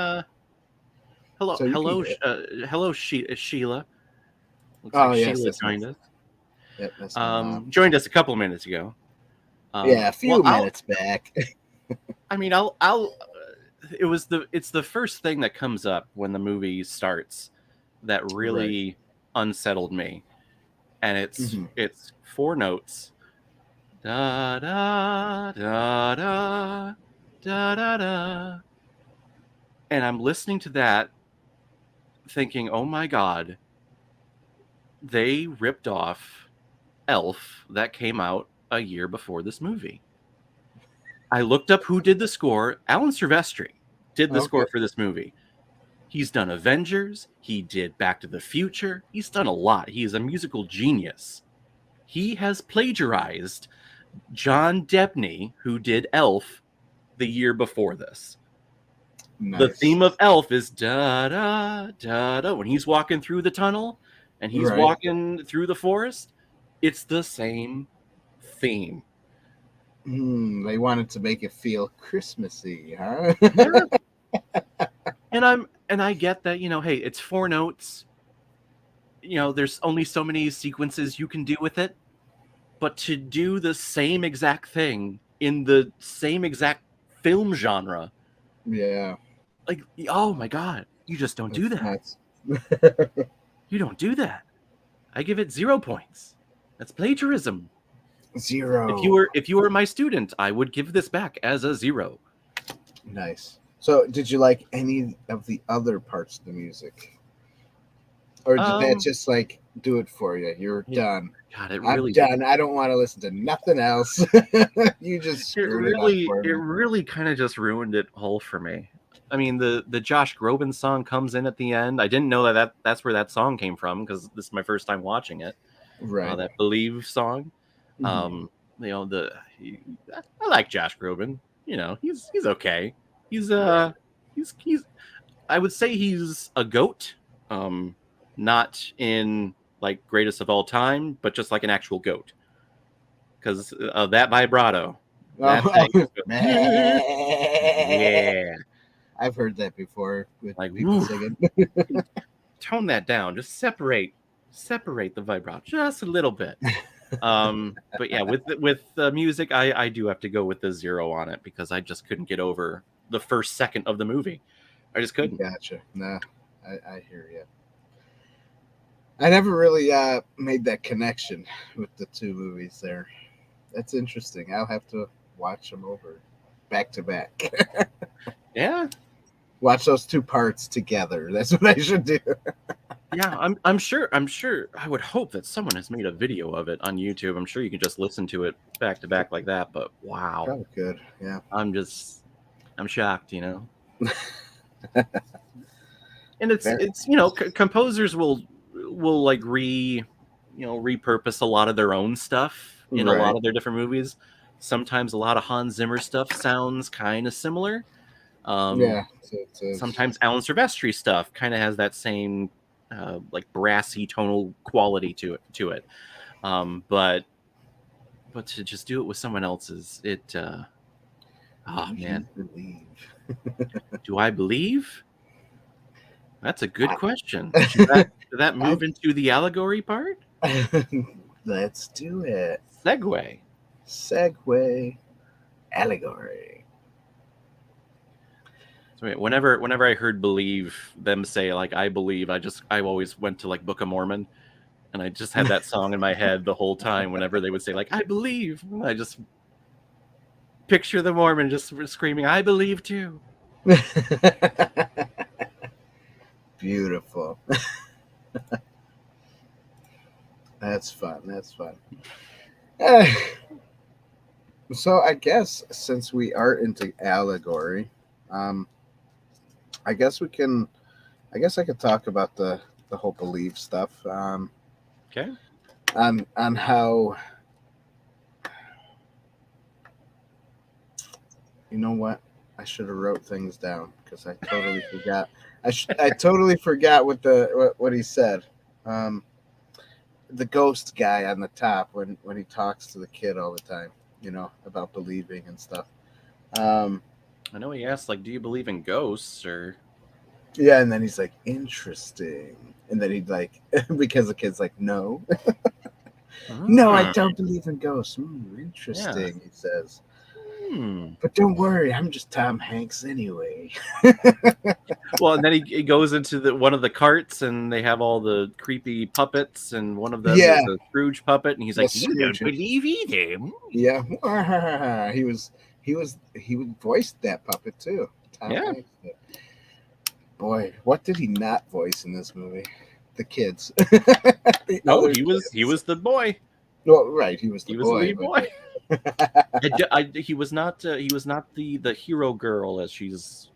Hello, Sheila. Looks like Sheila joined us. Yep, that's joined us a couple minutes ago. A few minutes back. I mean, it's the first thing that comes up when the movie starts that really unsettled me, and it's 4 notes. Da da da da da da da. And I'm listening to that thinking, oh my God, they ripped off Elf that came out a year before this movie. I looked up who did the score. Alan Silvestri did the score for this movie. He's done Avengers. He did Back to the Future. He's done a lot. He's a musical genius. He has plagiarized John Debney, who did Elf the year before this. Nice. The theme of Elf is da da da da. When he's walking through the tunnel and he's walking through the forest, it's the same theme. They wanted to make it feel Christmassy, huh? And I get that, hey, it's 4 notes. There's only so many sequences you can do with it. But to do the same exact thing in the same exact film genre. Yeah. Like, oh my God, you just don't do that. You You don't do that. I give it 0 points. That's plagiarism. 0. If you were my student, I would give this back as a 0. Nice. So, did you like any of the other parts of the music, or did that just like do it for you? You're done. God, it I'm really done. I don't want to listen to nothing else. You just screwed it up for me. It really kind of just ruined it all for me. I mean, the Josh Groban song comes in at the end. I didn't know that's where that song came from because this is my first time watching it. Right. That Believe song. Mm-hmm. You know, I like Josh Groban. You know, he's okay. He's I would say he's a GOAT. Not in like greatest of all time, but just like an actual GOAT. Because of that vibrato. Yeah. I've heard that before with like people singing. Tone that down. Just separate the vibrato just a little bit. But yeah, with the music, I do have to go with the 0 on it because I just couldn't get over the first second of the movie. I just couldn't. Gotcha. No, I hear you. I never really made that connection with the two movies there. That's interesting. I'll have to watch them over back to back. Yeah. Watch those two parts together. That's what I should do. Yeah, I'm sure. I would hope that someone has made a video of it on YouTube. I'm sure you can just listen to it back to back like that. But wow, Oh, good. Yeah. I'm shocked, you know. And it's you know, composers will like repurpose a lot of their own stuff in a lot of their different movies. Sometimes a lot of Hans Zimmer stuff sounds kind of similar. Sometimes Alan Silvestri stuff kind of has that same like brassy tonal quality to it. But to just do it with someone else's, man. Do I believe? That's a good question. Should that move into the allegory part? Let's do it. Segue. Allegory. So whenever I heard believe them say like I believe, I always went to like Book of Mormon, and I just had that song in my head the whole time. Whenever they would say like I believe, I just picture the Mormon just screaming I believe too. Beautiful. That's fun. So I guess since we are into allegory, I guess I could talk about the whole belief stuff. Okay. On how, you know what? I should have wrote things down because I totally forgot. I totally forgot what he said. The ghost guy on the top when he talks to the kid all the time, you know, about believing and stuff. I know he asked like, "Do you believe in ghosts?" Or yeah, and then he's like, "Interesting," and then he'd like, because the kid's like, "No, no, I don't believe in ghosts." Interesting, he says. But don't worry, I'm just Tom Hanks anyway. Well, and then he goes into one of the carts, and they have all the creepy puppets, and one of them is a Scrooge puppet, and he's like, "You don't believe either." Yeah, he voiced that puppet too. Tom Hanks did. Boy, what did he not voice in this movie? The kids. No, he was the boy. Well, right, he was the lead boy. He was not the hero girl as she's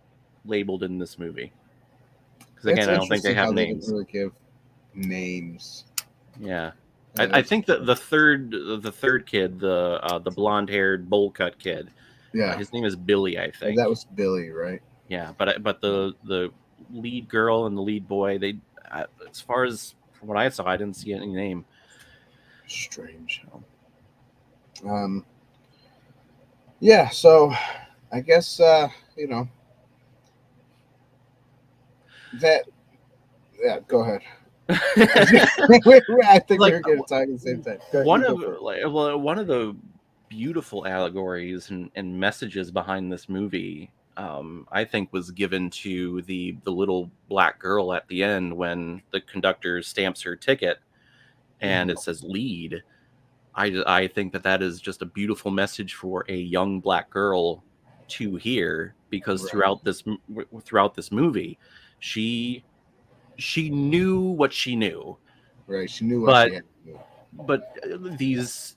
labeled in this movie. Because again, I don't think they have names. They really give names. Yeah, I think that the third kid, the blonde haired bowl cut kid. Yeah, his name is Billy, I think. That was Billy, right? Yeah, but the lead girl and the lead boy, they as far as from what I saw, I didn't see any name. Strange. Yeah, so I guess you know that. Yeah, go ahead. I think we're going to talk at the same time. One of the beautiful allegories and messages behind this movie I think was given to the little black girl at the end when the conductor stamps her ticket and it says lead. I think that is just a beautiful message for a young black girl to hear, because throughout this movie, she knew what she knew. Right. She knew what she had to do. But these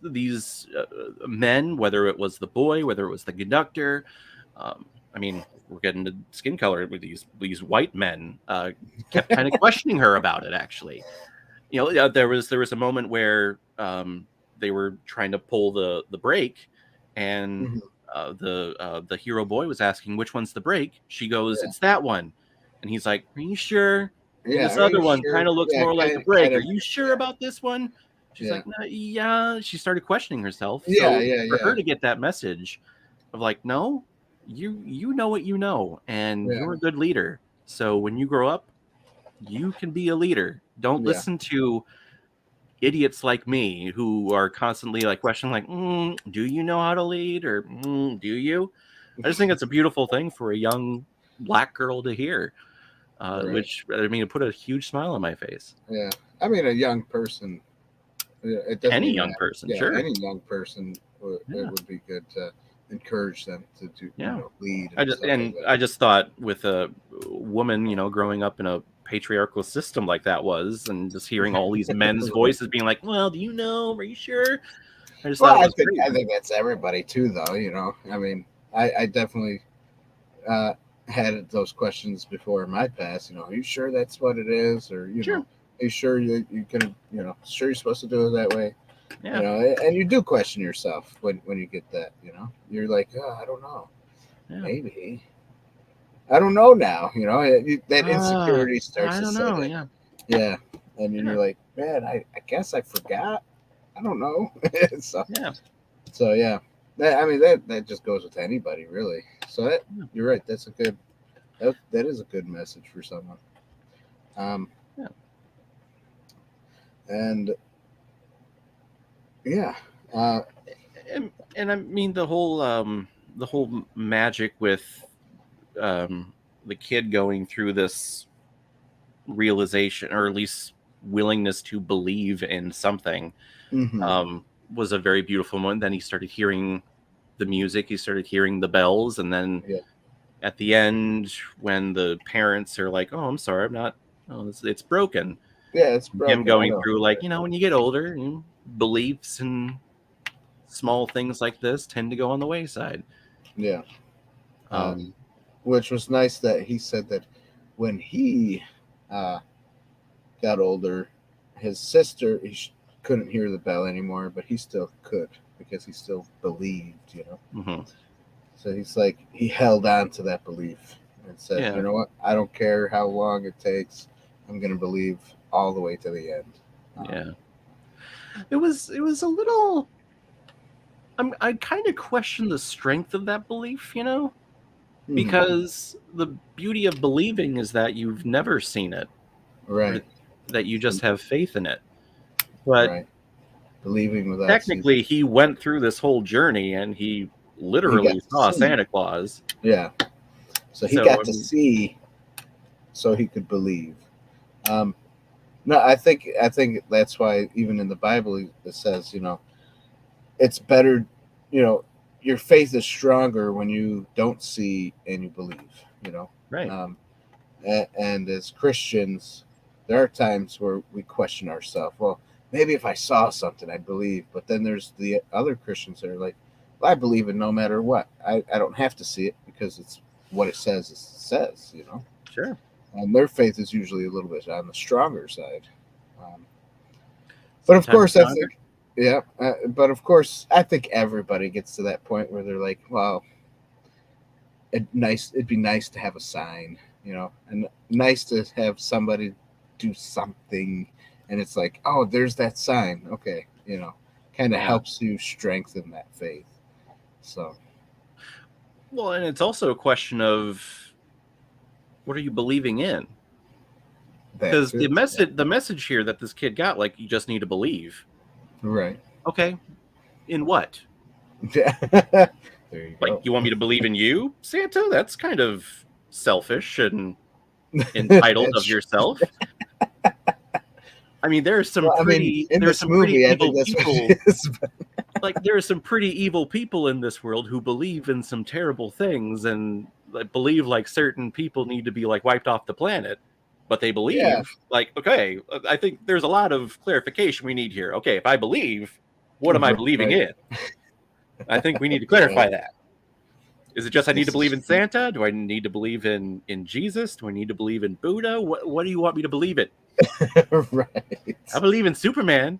men, whether it was the boy, whether it was the conductor, I mean, we're getting to skin color with these white men, kept kind of questioning her about it. Actually, there was a moment where they were trying to pull the brake, and the hero boy was asking which one's the brake. She goes, "It's that one," and he's like, "Are you sure?" Yeah, this other one kind of looks more like the brake. Are you sure about this one? She's like, no, yeah. She started questioning herself. For her to get that message of like, no, you know what you know, and you're a good leader. So when you grow up, you can be a leader. Don't listen to idiots like me who are constantly like questioning, like, do you know how to lead, or do you? I just think it's a beautiful thing for a young black girl to hear. Which, I mean, it put a huge smile on my face. Yeah. I mean, a young person. Any young person, sure. Any young person, it would be good to encourage them to do, lead. I just thought with a woman, growing up in a patriarchal system like that was, and just hearing all these men's voices being like, well, do you know? Are you sure? I think that's everybody too, though. I mean, I definitely had those questions before in my past. Are you sure that's what it is, or sure. Are you sure you can, sure you're supposed to do it that way? Yeah. And you do question yourself when you get that. You're like, oh, I don't know, maybe I don't know now. That insecurity starts. I don't know. Yeah. And then you're like, man, I guess I forgot. I don't know. So yeah. That just goes with anybody, really. So you're right. That's a good. That is a good message for someone. And I mean the whole magic with the kid going through this realization, or at least willingness to believe in something, was a very beautiful moment. Then he started hearing the music, he started hearing the bells, and then at the end, when the parents are like, oh, I'm sorry, I'm not, it's broken. Yeah, it's broken. Him going through, like, when you get older, beliefs and small things like this tend to go on the wayside. Yeah. Which was nice that he said that when he got older, his sister, couldn't hear the bell anymore, but he still could, because he still believed, So he's like, he held on to that belief and said, you know what? I don't care how long it takes. I'm going to believe all the way to the end. It was a little, I kind of question the strength of that belief, because the beauty of believing is that you've never seen it. Right. That you just have faith in it. But believing without technically, he went through this whole journey and he literally saw Santa Claus. Yeah. So he got to see, so he could believe. No, I think that's why even in the Bible it says, it's better, your faith is stronger when you don't see and you believe, Right. And as Christians, there are times where we question ourselves. Well, maybe if I saw something, I'd believe. But then there's the other Christians that are like, well, I believe it no matter what. I don't have to see it because it's what it says, Sure. And their faith is usually a little bit on the stronger side. But of course, I think, but of course, I think everybody gets to that point where they're like, well, it'd be nice to have a sign, and nice to have somebody do something. And it's like, oh, there's that sign. Okay. Kind of helps you strengthen that faith. So. Well, and it's also a question of, what are you believing in? Because the message here that this kid got, like, you just need to believe. Right. Okay. In what? There you Like, go. you want me to believe in you, Santa? That's kind of selfish and entitled of yourself. I mean, there's some pretty evil people. Like, there are some pretty evil people in this world who believe in some terrible things and like, believe like certain people need to be like wiped off the planet. But they believe, like, okay, I think there's a lot of clarification we need here. Okay, if I believe, what am I believing in? I think we need to clarify that. Is it just I need to believe in Santa? Do I need to believe in Jesus? Do I need to believe in Buddha? What do you want me to believe in? Right. I believe in Superman.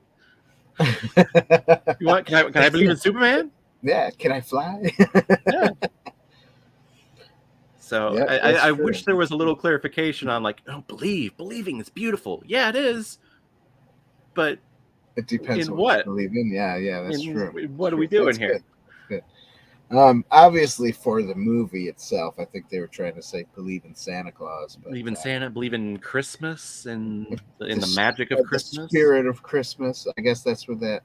You want? Can I believe in Superman? Yeah. Can I fly? Yeah. So Yep, I wish there was a little clarification on like, oh, believing is beautiful. Yeah, it is. But it depends in what you believe in. Yeah, that's true. What are we doing here? Good. Obviously for the movie itself, I think they were trying to say believe in Santa Claus. But, believe in Santa, believe in Christmas and in the magic of Christmas. The spirit of Christmas. I guess that's what that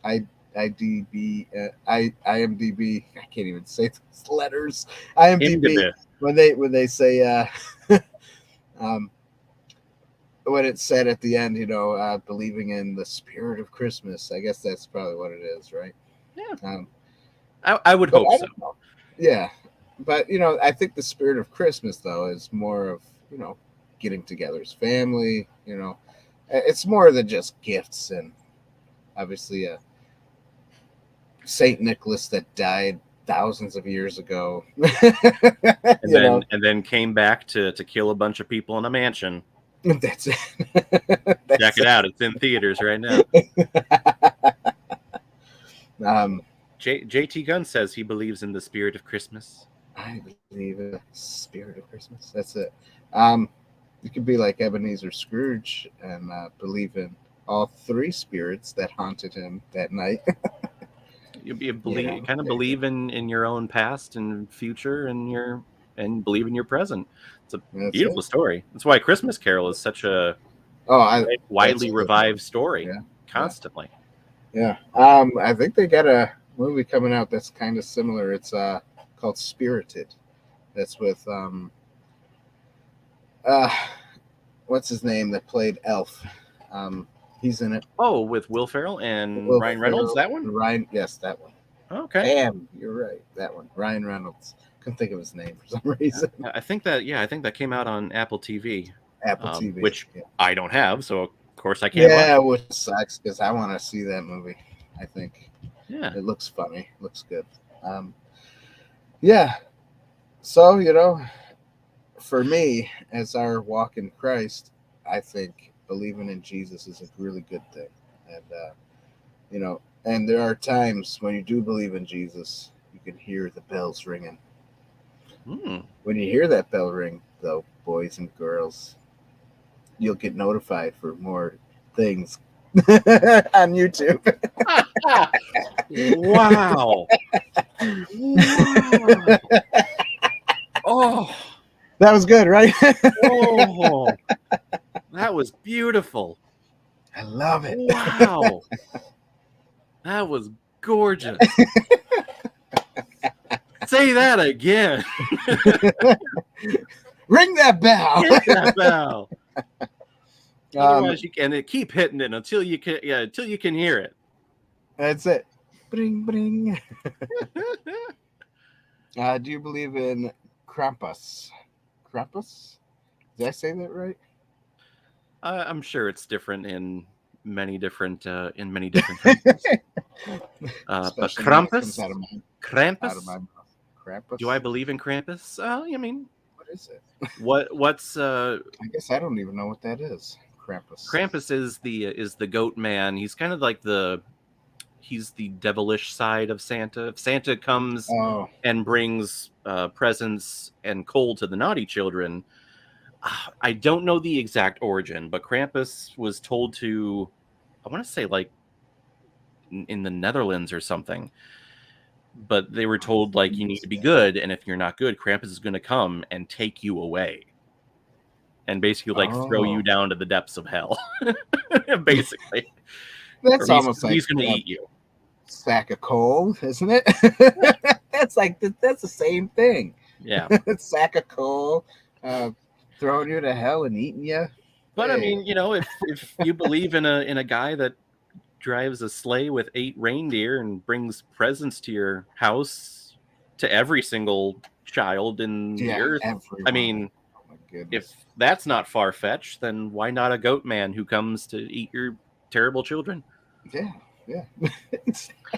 IMDb, I can't even say those letters. IMDb. When they say when it said at the end, believing in the spirit of Christmas. I guess that's probably what it is, right? Yeah. I would hope so. Yeah. But, I think the spirit of Christmas, though, is more of, getting together as family, It's more than just gifts and obviously St. Nicholas that died thousands of years ago. and then came back to kill a bunch of people in a mansion. That's it. Check it out. It's in theaters right now. JT Gunn says he believes in the spirit of Christmas. I believe in the spirit of Christmas. That's it. You could be like Ebenezer Scrooge and believe in all three spirits that haunted him that night. You believe in your own past and future and believe in your present. It's a beautiful story. That's why Christmas Carol is such a widely revived story constantly. Yeah. I think they got a movie coming out that's kind of similar. It's called Spirited. That's with what's his name that played Elf? He's in it. Oh, with Will Ferrell and Ryan Reynolds. That one? Yes, that one. Okay. Damn, you're right. That one. Ryan Reynolds. Couldn't think of his name for some reason. I think that came out on Apple TV. Apple TV, which I don't have, so of course I can't. Yeah, which sucks because I want to see that movie. I think. Yeah. It looks funny. Looks good. Yeah. So, for me, as our walk in Christ, I think believing in Jesus is a really good thing. And, and there are times when you do believe in Jesus, you can hear the bells ringing. When you hear that bell ring, though, boys and girls, you'll get notified for more things on YouTube. Wow. Oh, that was good, right? Oh, that was beautiful. I love it. Wow. That was gorgeous. Say that again. Ring that bell. Ring that bell. Otherwise, you can keep hitting it until you can hear it. That's it. Bring, bring. Do you believe in Krampus? Krampus? Did I say that right? I'm sure it's different in many different countries. But Krampus? Krampus? Krampus? Do I believe in Krampus? I mean, what is it? What's I guess I don't even know what that is. Krampus. Krampus is the goat man. He's kind of like he's the devilish side of Santa. If Santa comes and brings presents and coal to the naughty children, I don't know the exact origin, but Krampus was told to, I want to say like in the Netherlands or something, but they were told like you need to be good, and if you're not good, Krampus is going to come and take you away and basically like throw you down to the depths of hell. Basically, that's almost like he's going to eat you. Sack of coal, isn't it? That's like that's the same thing. Yeah. Sack of coal, throwing you to hell and eating you. But I Hey. mean, if you believe in a guy that drives a sleigh with 8 reindeer and brings presents to your house to every single child in the earth, everyone. I mean, oh my goodness. if that's not far-fetched, then why not a goat man who comes to eat your terrible children? Yeah.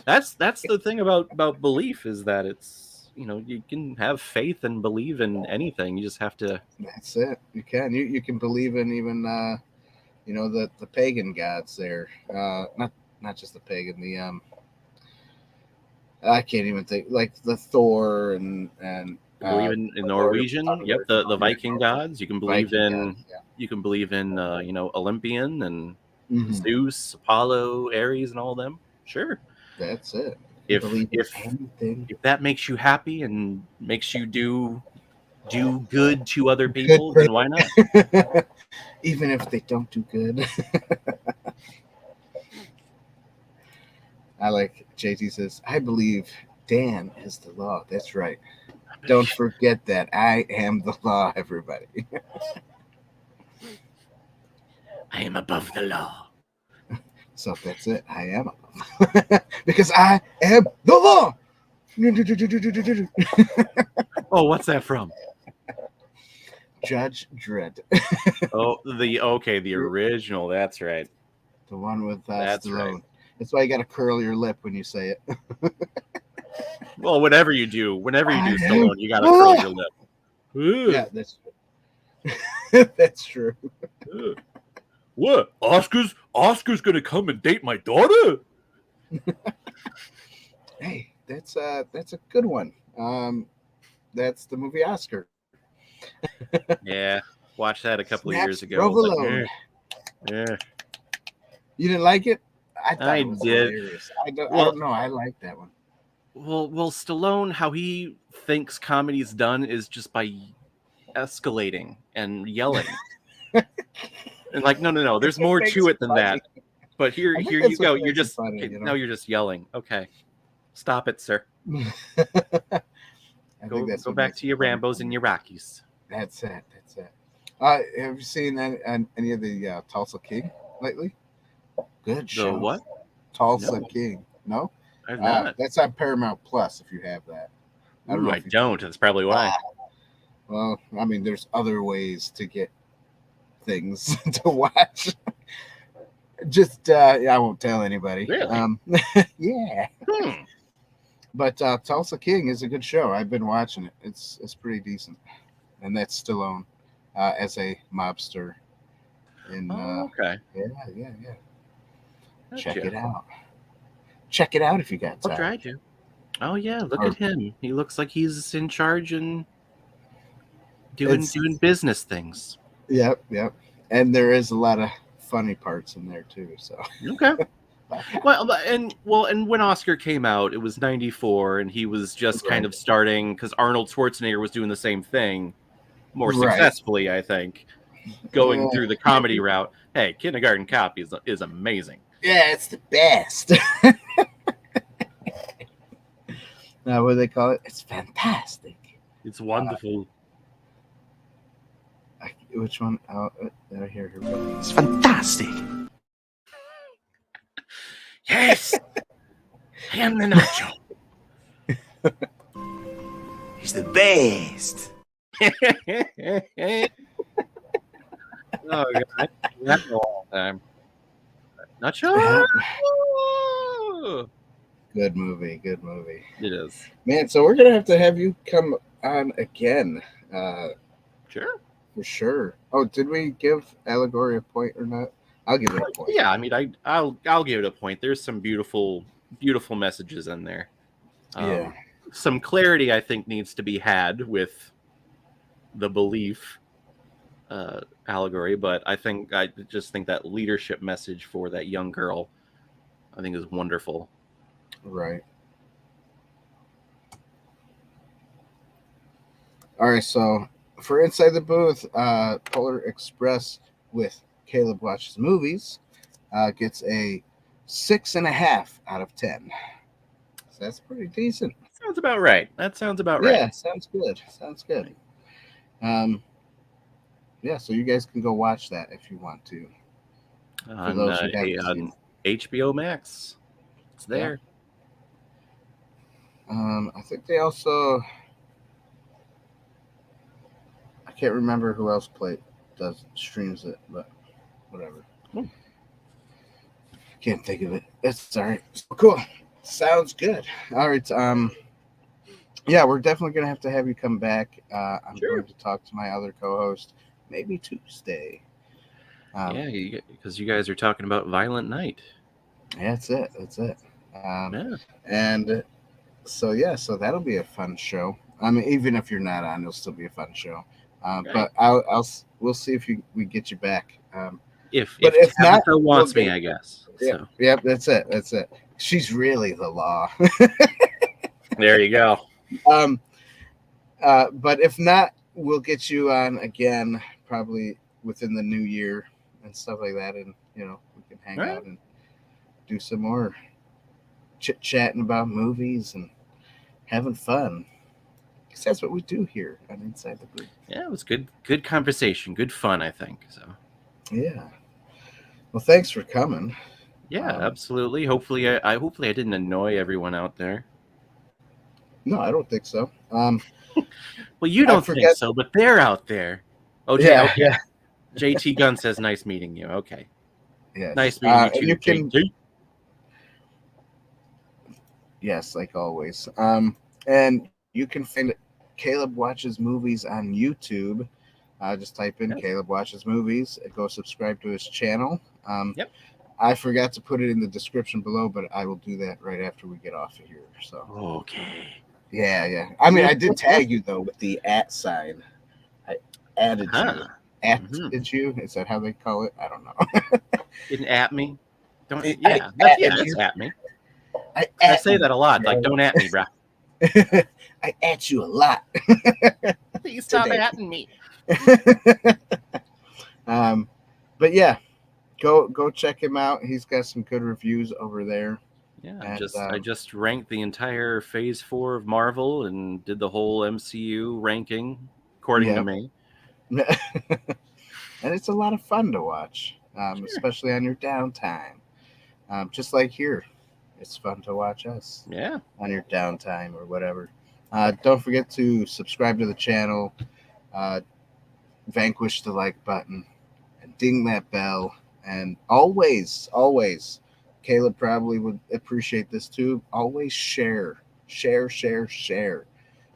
That's the thing about belief, is that it's, you can have faith and believe in anything. You just have to. That's it. You can. You can believe in even the pagan gods there. Not just the pagan. I can't even think, like the Thor and Believe in Norwegian. Yep, the Viking gods. You can believe Viking in. gods, You can believe in Olympian and Mhm. Zeus, Apollo, Ares, and all them. Sure. That's it. If Believe in anything. if that makes you happy and makes you do good to other people, then why not? Even if they don't do good. I like JT says, I believe Dan is the law. That's right. Don't forget that. I am the law, everybody. I am above the law. So that's it. I am above. Because I am the law. Oh, what's that from? Judge Dredd. Oh, the original. That's right. The one with That's Stallone. right. That's why you got to curl your lip when you say it. Well, whenever you do Stallone, you gotta curl your lip. Yeah, that's true. That's true. What? Oscar's gonna come and date my daughter? Hey, that's a good one. That's the movie Oscar. Yeah, watched that a couple of years ago. Provolone. Yeah. You didn't like it? I thought I it was did. hilarious. I don't know. I like that one. Well, Stallone, how he thinks comedy's done is just by escalating and yelling. And like, no, there's more to it than that. But here you go. You're just funny, now you're just yelling. Okay, stop it, sir. Go back to your Rambos and your Rockies. That's it. Have you seen any of the Tulsa King lately? Good show. The what? Tulsa King. No? I've not. That's on Paramount Plus if you have that. I don't. That's probably why. Well, I mean, there's other ways to get things to watch. Just I won't tell anybody. Really? Yeah. But Tulsa King is a good show. I've been watching it. It's pretty decent, and that's Stallone as a mobster. Okay. Yeah. Gotcha. Check it out. Check it out if you got time. I'll try to. Oh yeah, look at him. He looks like he's in charge and doing business things. Yep. And there is a lot of funny parts in there too. So okay. Well, and when Oscar came out, it was 94, and he was just kind of starting, because Arnold Schwarzenegger was doing the same thing more successfully, I think, going through the comedy route. Hey, Kindergarten Cop is amazing. Yeah, it's the best. Now, what do they call it? It's fantastic. It's wonderful. Which one? Oh, I hear her. It's fantastic. Yes, I am the nacho. He's the best. Oh God, that's all the time. Nacho. Good movie. It is, man. So we're gonna have you come on again. Sure. For sure. Oh, did we give Allegory a point or not? I'll give it a point. Yeah, I mean, I'll give it a point. There's some beautiful messages in there. Yeah. Some clarity, I think, needs to be had with the belief allegory, but I just think that leadership message for that young girl, I think, is wonderful. Right. All right, so for Inside the Booth, Polar Express with Caleb Watches Movies gets a 6.5 out of 10. So that's pretty decent. Sounds about right. That sounds about Yeah, right. sounds good. Sounds good. Yeah, so you guys can go watch that if you want to. For those who haven't seen On HBO Max. It's there. I think they also, I can't remember who else streams it, but whatever. Can't think of it. It's all right. Cool. Sounds good. All right. Yeah, we're definitely gonna have to have you come back. I'm going to talk to my other co-host maybe Tuesday. Yeah, because you guys are talking about Violent Night. Yeah, that's it. Yeah. And so that'll be a fun show. I mean, even if you're not on, it'll still be a fun show. But we'll see if we get you back. If not, Tabitha wants me, I guess. Yeah, So. Yep, that's it. She's really the law. There you go. But if not, we'll get you on again, probably within the new year and stuff like that, and we can hang out and do some more chit-chatting about movies and having fun. Because that's what we do here on Inside the Booth. Yeah, it was good conversation, good fun, I think. So. Yeah. Well, thanks for coming. Yeah, absolutely. Hopefully I didn't annoy everyone out there. No, I don't think so. Well, you don't think so, but they're out there. Oh, yeah, okay. Yeah. JT Gunn says, "Nice meeting you." Okay. Yeah. Nice meeting you too, JT. Yes, like always. And you can find Caleb Watches Movies on YouTube. Just type in Caleb Watches Movies and go subscribe to his channel. Yep. I forgot to put it in the description below, but I will do that right after we get off of here. So okay. Yeah. I mean, I did tag you though with the @ sign. I added you. Did you? Is that how they call it? I don't know. Didn't at me. Don't. Yeah, that's at me. I say that a lot. Like, don't at me, bro. I at you a lot. Please stop atting me. But yeah, go check him out. He's got some good reviews over there. Yeah, I just ranked the entire Phase 4 of Marvel and did the whole MCU ranking according to me. And it's a lot of fun to watch, especially on your downtime. Just like here, it's fun to watch us. Yeah, on your downtime or whatever. Don't forget to subscribe to the channel, vanquish the like button, and ding that bell. And always, Caleb probably would appreciate this too. Always share.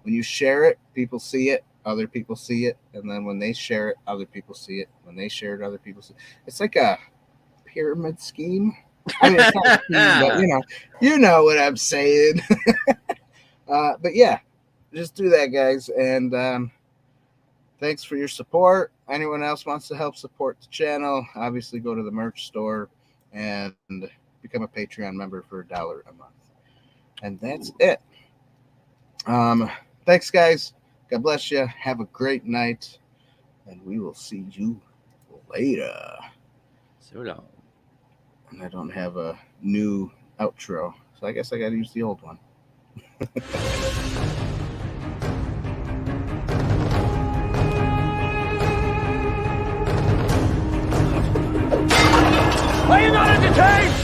When you share it, people see it, other people see it, and then when they share it, other people see it. When they share it, other people see it. It's like a pyramid scheme. I mean, it's not a scheme, but you know what I'm saying. But yeah, just do that, guys. And thanks for your support. Anyone else wants to help support the channel, obviously go to the merch store and become a Patreon member for $1 a month. And that's it. Thanks, guys. God bless you. Have a great night. And we will see you later. So long. And I don't have a new outro, so I guess I got to use the old one. Are you not entertained?